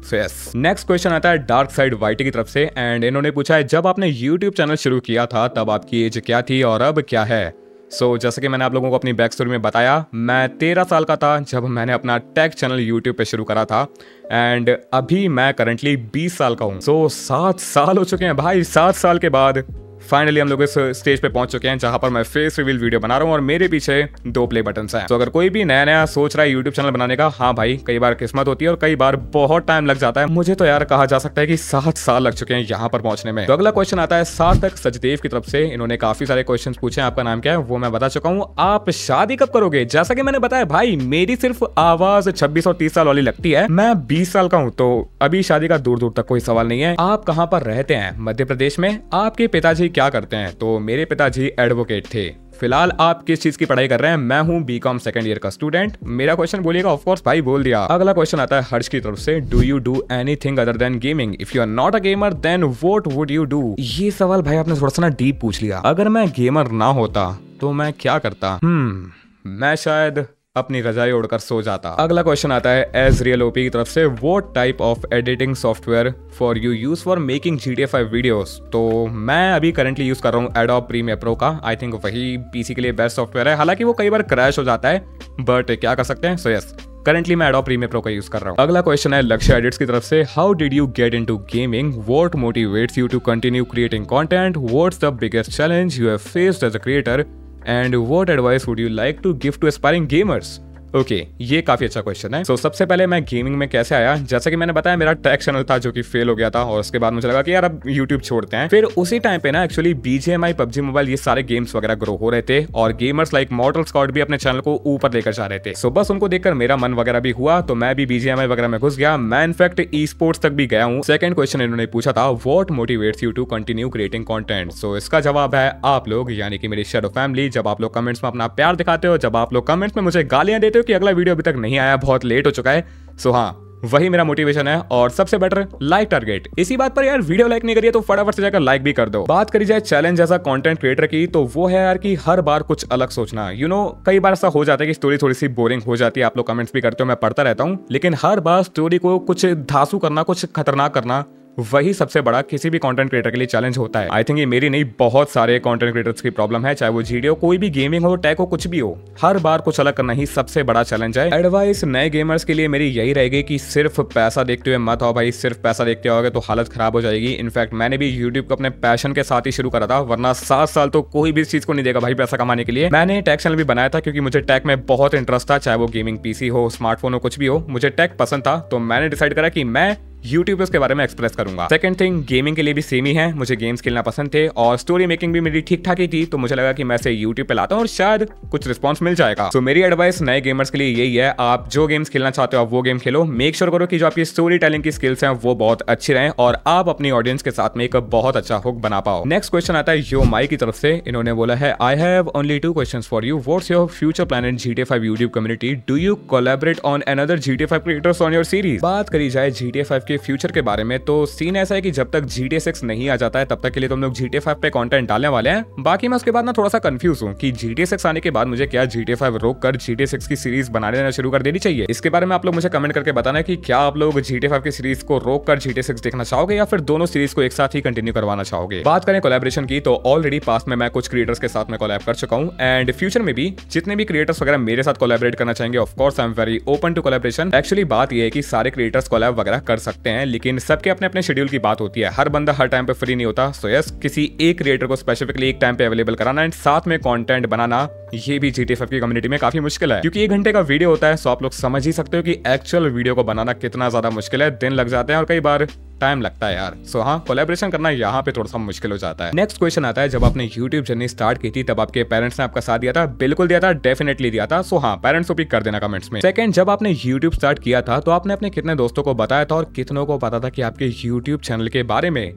सो यस, नेक्स्ट क्वेश्चन आता है डार्क साइड वाइटी की तरफ से एंड इन्होंने पूछा है जब आपने यूट्यूब चैनल शुरू किया था तब आपकी एज क्या थी और अब क्या है। सो जैसे कि मैंने आप लोगों को अपनी बैक स्टोरी में बताया, मैं 13 साल का था जब मैंने अपना टेक चैनल यूट्यूब पे शुरू करा था एंड अभी मैं करंटली 20 साल का हूँ। सो 7 साल हो चुके हैं भाई। 7 साल के बाद फाइनली हम लोग इस स्टेज पे पहुंच चुके हैं जहां पर मैं फेस रिवील वीडियो बना रहा हूं और मेरे पीछे 2 प्ले बटन्स हैं। तो अगर कोई भी नया सोच रहा है यूट्यूब चैनल बनाने का, हाँ भाई, कई बार किस्मत होती है और कई बार बहुत टाइम लग जाता है। मुझे तो यार कहा जा सकता है कि 7 साल लग चुके हैं यहाँ पर पहुंचने में। तो अगला क्वेश्चन आता है सार्थक सचदेव की तरफ से, इन्होंने काफी सारे क्वेश्चन पूछे। आपका नाम क्या है वो मैं बता चुका हूँ। आप शादी कब करोगे। जैसा कि मैंने बताया भाई, मेरी सिर्फ आवाज 26 और 30 साल वाली लगती है, मैं 20 साल का हूँ, तो अभी शादी का दूर दूर तक कोई सवाल नहीं है। आप कहाँ पर रहते हैं। मध्य प्रदेश में। आपके पिताजी क्या करते हैं। तो मेरे पिताजी एडवोकेट थे। फिलहाल आप किस चीज की पढ़ाई कर रहे हैं। मैं हूं बीकॉम सेकंड ईयर का स्टूडेंट। मेरा क्वेश्चन बोलिएगा। ऑफ कोर्स भाई, बोल दिया। अगला क्वेश्चन आता है हर्ष की तरफ से, do you do anything other than gaming. If you are not a gamer then what would you do. ये सवाल भाई आपने थोड़ा सा ना डीप पूछ लिया। अगर मैं गेमर ना होता तो मैं क्या करता। मैं शायद अपनी रजाई ओढ़कर सो जाता। अगला क्वेश्चन आता है एज रियल ओपी की तरफ से, what type of editing software for you use for making GTA 5 videos. तो मैं अभी करंटली यूज कर रहा हूँ एडोब प्रीमियर प्रो का। आई थिंक वही पीसी के लिए बेस्ट सॉफ्टवेयर है, हालांकि वो कई बार क्रैश हो जाता है, बट क्या कर सकते हैं। सो यस, करंटली मैं एडोब प्रीमियर प्रो का यूज कर रहा हूँ। अगला क्वेश्चन है लक्ष्य एडिट्स की तरफ से, how did you get into gaming, what motivates you to continue creating content, what's the biggest challenge you have faced as a creator and what advice would you like to give to aspiring gamers. Okay, ये काफी अच्छा question है। सबसे पहले मैं gaming में कैसे आया। जैसा कि मैंने बताया, मेरा टेक चैनल था जो कि फेल हो गया था और उसके बाद मुझे लगा कि यार अब यूट्यूब छोड़ते हैं। फिर उसी टाइम पे ना एक्चुअली BGMI, PUBG मोबाइल, ये सारे गेम्स वगैरह ग्रो हो रहे थे और गेमर्स लाइक मॉर्टल स्क्वाड भी अपने चैनल को ऊपर लेकर जा रहे थे। सो बस उनको देखकर मेरा मन वगैरह भी हुआ, तो मैं भी BGMI वगैरह में घुस गया। मैं इनफैक्ट ई स्पोर्ट्स तक भी गया हूँ। सेकंड क्वेश्चन इन्होंने पूछा था, what motivates you to continue creating content. So इसका जवाब है आप लोग, यानी कि मेरी शैडो फैमिली। जब आप लोग कमेंट्स में अपना प्यार दिखाते हो, जब आप लोग कमेंट्स में मुझे गालियां देते हो कि अगला वीडियो अभी तक नहीं आया, बहुत लेट हो चुका है। सो हाँ, वही मेरा मोटिवेशन है। और सबसे बेटर लाइक टारगेट। इसी बात पर यार, वीडियो लाइक नहीं करिए तो फटाफट से जाकर लाइक भी कर दो। बात करी जाए चैलेंज ऐसा कंटेंट क्रिएटर की, तो वो है यार कि हर बार कुछ अलग सोचना। कई बार ऐसा हो जाता है कि स्टोरी थोड़ी सी बोरिंग हो जाती है। आप लोग कमेंट्स भी करते हो, मैं पढ़ता रहता हूँ, लेकिन हर बार स्टोरी को कुछ धांसू करना, कुछ खतरनाक करना, वही सबसे बड़ा किसी भी कंटेंट क्रिएटर के लिए चैलेंज होता है। आई थिंक ये मेरी नहीं, बहुत सारे कंटेंट क्रिएटर्स की प्रॉब्लम है, चाहे वो जीडी हो, कोई भी गेमिंग हो, टेक हो, कुछ भी हो, हर बार कुछ अलग करना ही सबसे बड़ा चैलेंज है। एडवाइस नए गेमर्स के लिए मेरी यही रहेगी कि सिर्फ पैसा देखते हुए मत आओ भाई, सिर्फ पैसा देखते आओगे तो हालत खराब हो जाएगी। इनफैक्ट मैंने भी यूट्यूब को अपने पैशन के साथ ही शुरू करा था, वरना 7 साल तो कोई भी इस चीज को नहीं देगा भाई पैसा कमाने के लिए। मैंने टेक चैनल भी बनाया था क्योंकि मुझे टेक में बहुत इंटरेस्ट था, चाहे वो गेमिंग पीसी हो, स्मार्टफोन हो, कुछ भी हो, मुझे टेक पसंद था। तो मैंने डिसाइड करा कि मैं यूट्यूब पे उसके बारे में एक्सप्रेस करूंगा। सेकंड थिंग, गेमिंग के लिए भी सेम ही है, मुझे गेम्स खेलना पसंद थे और स्टोरी मेकिंग भी मेरी ठीक ठाक ही थी, तो मुझे लगा कि मैं इसे यूट्यूब पे लाता हूं और शायद कुछ रिस्पांस मिल जाएगा। तो मेरी एडवाइस नए गेमर्स के लिए यही है, आप जो गेम्स खेलना चाहते हो आप वो गेम खेलो, मेक श्योर करो कि जो आपकी स्टोरी टेलिंग की स्किल्स हैं वो बहुत अच्छी रहें और आप अपनी ऑडियंस के साथ में एक बहुत अच्छा हुक बना पाओ। नेक्स्ट क्वेश्चन आता है यो माई की तरफ से। इन्होंने बोला है, I have only 2 questions for you, what's your future plan in GTA 5 YouTube community, do you collaborate on another GTA 5 creators on your series. बात करी जाए GTA 5 के फ्यूचर के बारे में तो सीन ऐसा है कि जब तक GTA 6 नहीं आ जाता है तब तक के लिए तुम लोग GTA 5 पे कंटेंट डालने वाले हैं। बाकी मैं उसके बाद ना थोड़ा सा कंफ्यूज हूँ कि GTA 6 आने के बाद मुझे क्या GTA 5 रोक कर GTA 6 की सीरीज बनाने देना शुरू कर देनी चाहिए। इसके बारे में आप लोग मुझे कमेंट करके बताना कि क्या आप लोग GTA 5 की सीरीज को रोक कर GTA 6 देखना चाहोगे या फिर दोनों सीरीज को एक साथ ही कंटिन्यू करवाना चाहोगे। बात करें कोलैबोरेशन की तो ऑलरेडी पास्ट में मैं कुछ क्रिएटर्स के साथ में कोलैब कर चुका हूँ एंड फ्यूचर में भी जितने भी क्रिएटर्स वगैरह मेरे साथ कोलैबोरेट करना चाहेंगे of course I am very open to collaboration. Actually बात यह है कि सारे क्रिएटर्स कोलैब वगैरह कर सकते हैं लेकिन सबके अपने अपने शेड्यूल की बात होती है, हर बंदा हर टाइम पे फ्री नहीं होता। सो यस, किसी एक क्रिएटर को स्पेसिफिकली एक टाइम पे अवेलेबल कराना एंड साथ में कंटेंट बनाना, ये भी GTA 5 की कम्युनिटी में काफी मुश्किल है क्योंकि 1 घंटे का वीडियो होता है। सो आप लोग समझ ही सकते हो कि एक्चुअल वीडियो को बनाना कितना ज्यादा मुश्किल है, दिन लग जाते हैं और कई बार टाइम लगता है यार। सो हाँ, कोलैबोरेशन करना यहाँ पे थोड़ा सा मुश्किल हो जाता है। नेक्स्ट क्वेश्चन आता है, जब आपने यूट्यूब जर्नी स्टार्ट की थी तब आपके पेरेंट्स ने आपका साथ दिया था? बिल्कुल दिया था, डेफिनेटली दिया था। सो हाँ, पेरेंट्स को भी कर देना कमेंट्स में। सेकंड, जब आपने यूट्यूब स्टार्ट किया था तो आपने अपने कितने दोस्तों को बताया था और कितनों को पता था कि आपके यूट्यूब चैनल के बारे में?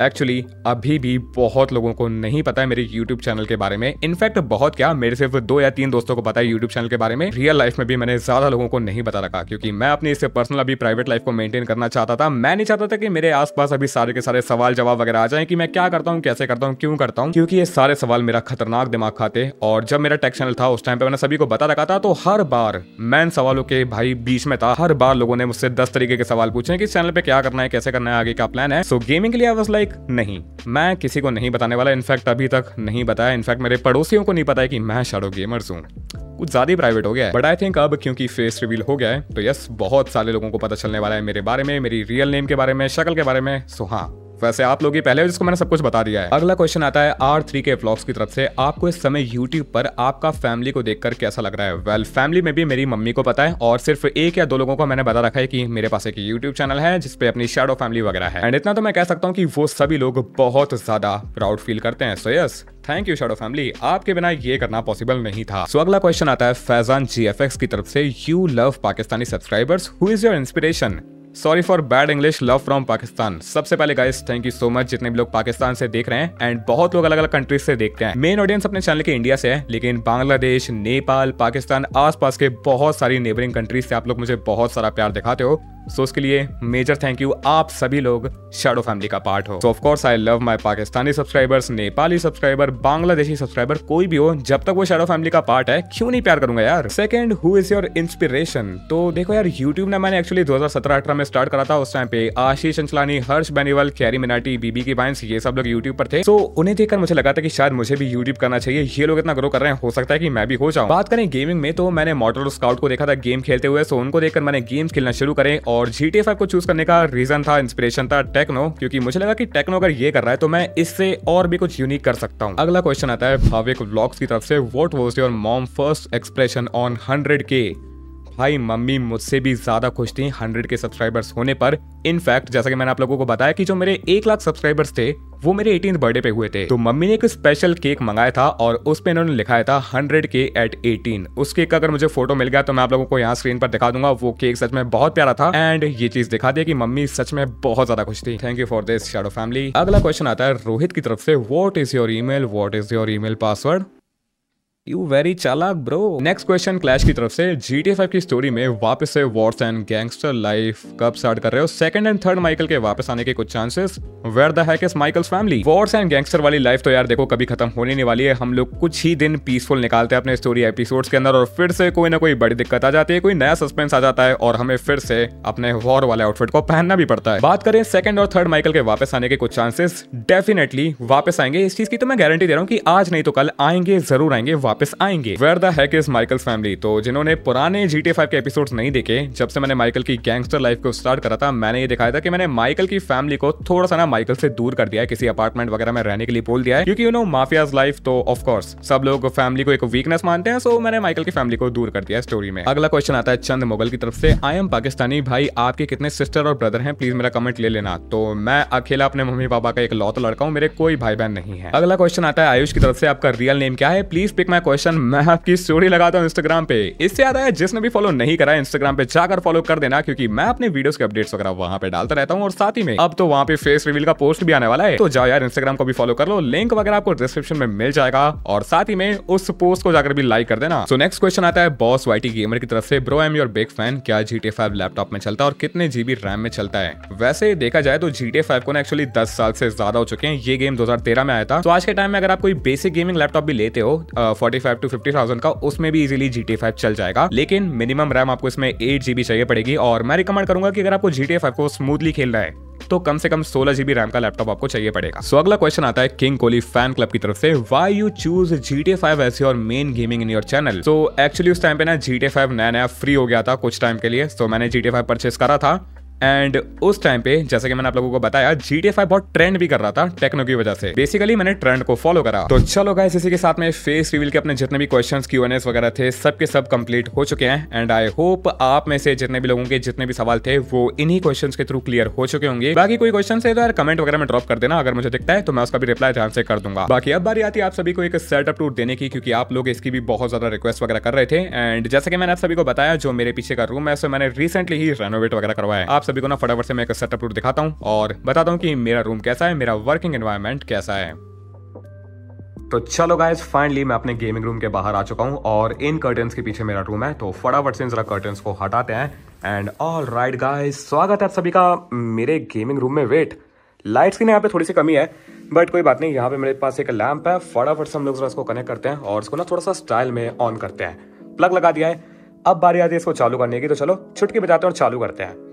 एक्चुअली अभी भी बहुत लोगों को नहीं पता है मेरे YouTube चैनल के बारे में। इनफैक्ट बहुत क्या, मेरे सिर्फ 2 या 3 दोस्तों को पता है YouTube चैनल के बारे में। रियल लाइफ में भी मैंने ज्यादा लोगों को नहीं बता रखा क्योंकि मैं अपनी इससे पर्सनल अभी प्राइवेट लाइफ को मेंटेन करना चाहता था। मैं नहीं चाहता था कि मेरे आसपास अभी सारे के सारे सवाल जवाब वगैरह आ जाए कि मैं क्या करता हूँ, कैसे करता हूँ, क्यों करता हूँ, क्योंकि ये सारे सवाल मेरा खतरनाक दिमाग खाते। और जब मेरा टेक चैनल था उस टाइम पे मैंने सभी को बता रखा था, तो हर बार मैं इन सवालों के भाई बीच में था। हर बार लोगों ने मुझसे 10 तरीके के सवाल पूछे कि इस चैनल पे क्या करना है, कैसे करना है, आगे का प्लान है। सो गेमिंग के लिए आई वाज लाइक नहीं, मैं किसी को नहीं बताने वाला। इनफैक्ट अभी तक नहीं बताया। इनफैक्ट मेरे पड़ोसियों को नहीं पता है कि मैं शैडो गेमर्स हूँ। कुछ ज्यादा ही प्राइवेट हो गया है। बट आई थिंक अब क्योंकि फेस रिवील हो गया है तो यस, बहुत सारे लोगों को पता चलने वाला है मेरे बारे में, मेरी रियल नेम के बारे में, शक्ल के बारे में। सो हाँ, वैसे आप लोग ही पहले हो जिसको मैंने सब कुछ बता दिया है। अगला क्वेश्चन आता है R3 के व्लॉग्स की तरफ से, आपको इस समय YouTube पर आपका फैमिली को देखकर कैसा लग रहा है? वेल, फैमिली में भी मेरी मम्मी को पता है और सिर्फ 1 या 2 लोगों को मैंने बता रखा है कि मेरे पास एक YouTube चैनल है जिसपे अपनी शैडो फैमिली वगैरह है। एंड इतना तो मैं कह सकता हूँ कि वो सभी लोग बहुत ज्यादा प्राउड फील करते हैं। So yes, thank you shadow family, आपके बिना ये करना पॉसिबल नहीं था। सो अगला क्वेश्चन आता है फैजान GFX की तरफ से, you love Pakistani subscribers, who is your inspiration? Sorry for bad English, love from Pakistan. सबसे पहले guys thank you so much जितने भी लोग पाकिस्तान से देख रहे हैं एंड बहुत लोग अलग अलग कंट्रीज से देखते हैं। मेन ऑडियंस अपने चैनल के इंडिया से है लेकिन बांग्लादेश, नेपाल, पाकिस्तान, आसपास के बहुत सारी नेबरिंग कंट्रीज से आप लोग मुझे बहुत सारा प्यार दिखाते हो। सो उसके लिए मेजर थैंक यू, आप सभी लोग शैडो फैमिली का पार्ट हो। सो of course I love my Pakistani subscribers, Nepali subscriber, Bangladeshi subscriber, कोई भी हो, जब तक वो शैडो फैमिली का पार्ट है क्यों नहीं प्यार करूंगा यार। Second, who is your inspiration? तो देखो यार, यूट्यूब ने मैंने एक्चुअली 2017-18 में स्टार्ट करा था। उस टाइम पे आशीष अंचलानी, हर्ष बेनीवाल, कैरी मिनाटी, बीबी की बाइंस, ये सब लोग यूट्यूब पर थे। सो उन्हें देखकर मुझे लगा था कि शायद मुझे भी यूट्यूब करना चाहिए, ये लोग इतना ग्रो कर रहे हैं, हो सकता है कि मैं भी हो जाऊं। बात करें गेमिंग में तो मैंने मॉडल स्काउट को देखा था गेम खेलते हुए, सो उनको देखकर मैंने गेम्स खेलना शुरू करे और GTA 5 को चूज करने का रीजन था, इंस्पिरेशन था टेक्नो, क्योंकि मुझे लगा कि टेक्नो अगर ये कर रहा है तो मैं इससे और भी कुछ यूनिक कर सकता हूँ। अगला क्वेश्चन आता है भाविक व्लॉग्स की तरफ से, what was your mom first expression on 100K? भाई मम्मी मुझसे भी ज्यादा खुश थी 100K सब्सक्राइबर्स होने पर। इनफैक्ट जैसा कि मैंने आप लोगों को बताया कि जो मेरे 1 लाख सब्सक्राइबर्स थे वो मेरे 18th बर्थडे पे हुए थे, तो मम्मी ने एक स्पेशल केक मंगाया था और उस पे इन्होंने लिखाया था 100K at 18। उस केक का अगर मुझे फोटो मिल गया तो मैं आप लोगों को यहाँ स्क्रीन पर दिखा दूंगा। वो केक सच में बहुत प्यारा था एंड ये चीज दिखा दी कि मम्मी सच में बहुत ज्यादा खुश थी। Thank you for this shadow family. अगला क्वेश्चन आता है रोहित की तरफ से, what is your email, what is your email password? You very चालाक ब्रो। नेक्स्ट क्वेश्चन क्लैश की तरफ से, GTA 5 की स्टोरी में वापस से वॉर्स एंड गैंगस्टर लाइफ कब स्टार्ट कर रहे हो? सेकंड एंड थर्ड माइकल के वापस आने के कुछ chances? Where the heck is Michael's family? Wars and gangster वाली लाइफ तो यार देखो कभी खत्म होने नहीं वाली है। हम लोग कुछ ही दिन पीसफुल निकालते हैं अपने स्टोरी एपिसोड्स के अंदर और फिर से कोई ना कोई बड़ी दिक्कत आ जाती है, कोई नया सस्पेंस आ जाता है और हमें फिर से अपने वॉर वाले आउटफिट को पहनना भी पड़ता है। बात करें सेकंड और थर्ड माइकल के वापस आने के कुछ चांसेस, डेफिनेटली वापस आएंगे। इस चीज की तो मैं गारंटी दे रहा हूँ कि आज नहीं तो कल आएंगे, जरूर आएंगे, वापस आएंगे। Where the heck is Michael's family? तो जिन्होंने पुराने GTA 5 के एपिसोड्स नहीं देखे, जब से मैंने माइकल की गैंगस्टर लाइफ को स्टार्ट करा था, मैंने ये दिखाया था कि मैंने माइकल की फैमिली को थोड़ा सा ना माइकल से दूर कर दिया है, किसी अपार्टमेंट वगैरह में रहने के लिए बोल दिया है, क्योंकि यू नो माफियाज लाइफ तो ऑफ कोर्स सब लोग फैमिली को एक वीकनेस मानते हैं। सो मैंने माइकल की फैमिली को दूर कर दिया स्टोरी में। अगला क्वेश्चन आता है चंद मुगल की तरफ से, आई एम पाकिस्तानी भाई, आपके कितने सिस्टर और ब्रदर हैं? प्लीज मेरा कमेंट ले लेना। तो मैं अकेला अपने मम्मी पापा का एक लौता लड़का हूँ, मेरे कोई भाई बहन नहीं है। अगला क्वेश्चन आता है आयुष की तरफ से, आपका रियल नेम क्या है? Please pick my question. मैं आपकी स्टोरी लगाता हूँ इंस्टाग्राम पे। इससे याद है जिसने भी फॉलो नहीं करा है इंस्टाग्राम पे जाकर फॉलो कर देना, क्योंकि मैं अपने वीडियोस के अपडेट्स वगैरह वहां पे डालता रहता हूँ और साथ ही में अब तो वहां पे फेस रिवील का पोस्ट भी आने वाला है, तो जाओ यार इंस्टाग्राम को भी फॉलो कर लो, लिंक वगैरह आपको डिस्क्रिप्शन में मिल जाएगा और साथ ही में उस पोस्ट को जाकर भी लाइक कर देना। सो नेक्स्ट क्वेश्चन आता है बॉस वाईटी गेमर की तरफ से, bro I am your big fan, क्या GTA 5 लैपटॉप में चलता है और कितने GB रैम में चलता है? वैसे देखा जाए तो GTA 5 को ना एक्चुअली 10 साल से ज्यादा हो चुके हैं। ये गेम 2013 में आया था, तो आज के टाइम में अगर आप कोई बेसिक गेमिंग लैपटॉप भी लेते हो 45 to 50,000 का, उसमें भी इजीली GTA 5 चल जाएगा। लेकिन मिनिमम रैम आपको इसमें 8 GB चाहिए पड़ेगी और मैं रिकमेंड करूंगा कि अगर आपको GTA 5 को स्मूथली खेलना है तो कम से कम 16 GB रैम का लैपटॉप आपको चाहिए पड़ेगा। सो अगला क्वेश्चन आता है किंग कोहली फैन क्लब की तरफ से, why you choose GTA 5 as your main gaming in your channel? So actually उस टाइम पे ना GTA 5 नया फ्री हो गया था कुछ टाइम के लिए, तो मैंने GTA 5 परचेस करा था एंड उस टाइम पे जैसे कि मैंने आप लोगों को बताया GTA 5 बहुत ट्रेंड भी कर रहा था टेक्नो की वजह से। बेसिकली मैंने ट्रेंड को फॉलो करा। तो चलो गाइस, इसी के साथ में फेस रिवील के अपने जितने भी क्वेश्चंस Q&As वगैरह थे सब के सब कंप्लीट हो चुके हैं एंड आई होप आप में से जितने भी लोगों के जितने भी सवाल थे वो इन्हीं क्वेश्चंस के थ्रू क्लियर हो चुके होंगे। बाकी कोई क्वेश्चन है तो यार कमेंट वगैरह में ड्रॉप कर देना, अगर मुझे दिखता है तो मैं उसका भी रिप्लाई ध्यान से कर दूंगा। बाकी अब बारी आती है आप सभी को एक सेटअप टूर देने की, क्योंकि आप लोग इसकी भी बहुत ज्यादा रिक्वेस्ट वगैरह कर रहे थे एंड जैसे कि मैंने आप सभी को बताया जो मेरे पीछे का रूम है उसे मैंने रिसेंटली ही रेनोवेट वगैरह करवाया है। आप सभी को ना फटाफट से मैं सेटअप टूर दिखाता हूं और बताता हूं कि मेरा रूम कैसा है, मेरा वर्किंग एनवायरनमेंट कैसा है। तो चलो गाइस, फाइनली मैं अपने गेमिंग रूम के बाहर आ चुका हूं और इन कर्टन्स के पीछे मेरा रूम है, तो फटाफट से जरा कर्टन्स को हटाते हैं एंड ऑल राइट गाइस, स्वागत है आप सभी का मेरे गेमिंग रूम में। वेट, लाइट्स की ना यहाँ पे थोड़ी सी कमी है बट कोई बात नहीं, यहाँ पे मेरे पास एक लैंप है। फटाफट से हम लोग इसको कनेक्ट करते हैं और इसको ना थोड़ा सा स्टाइल में ऑन करते हैं। प्लग लगा दिया है, अब बारी आती है इसको चालू करने की, तो चलो चुटकी बजाते हैं और चालू करते हैं।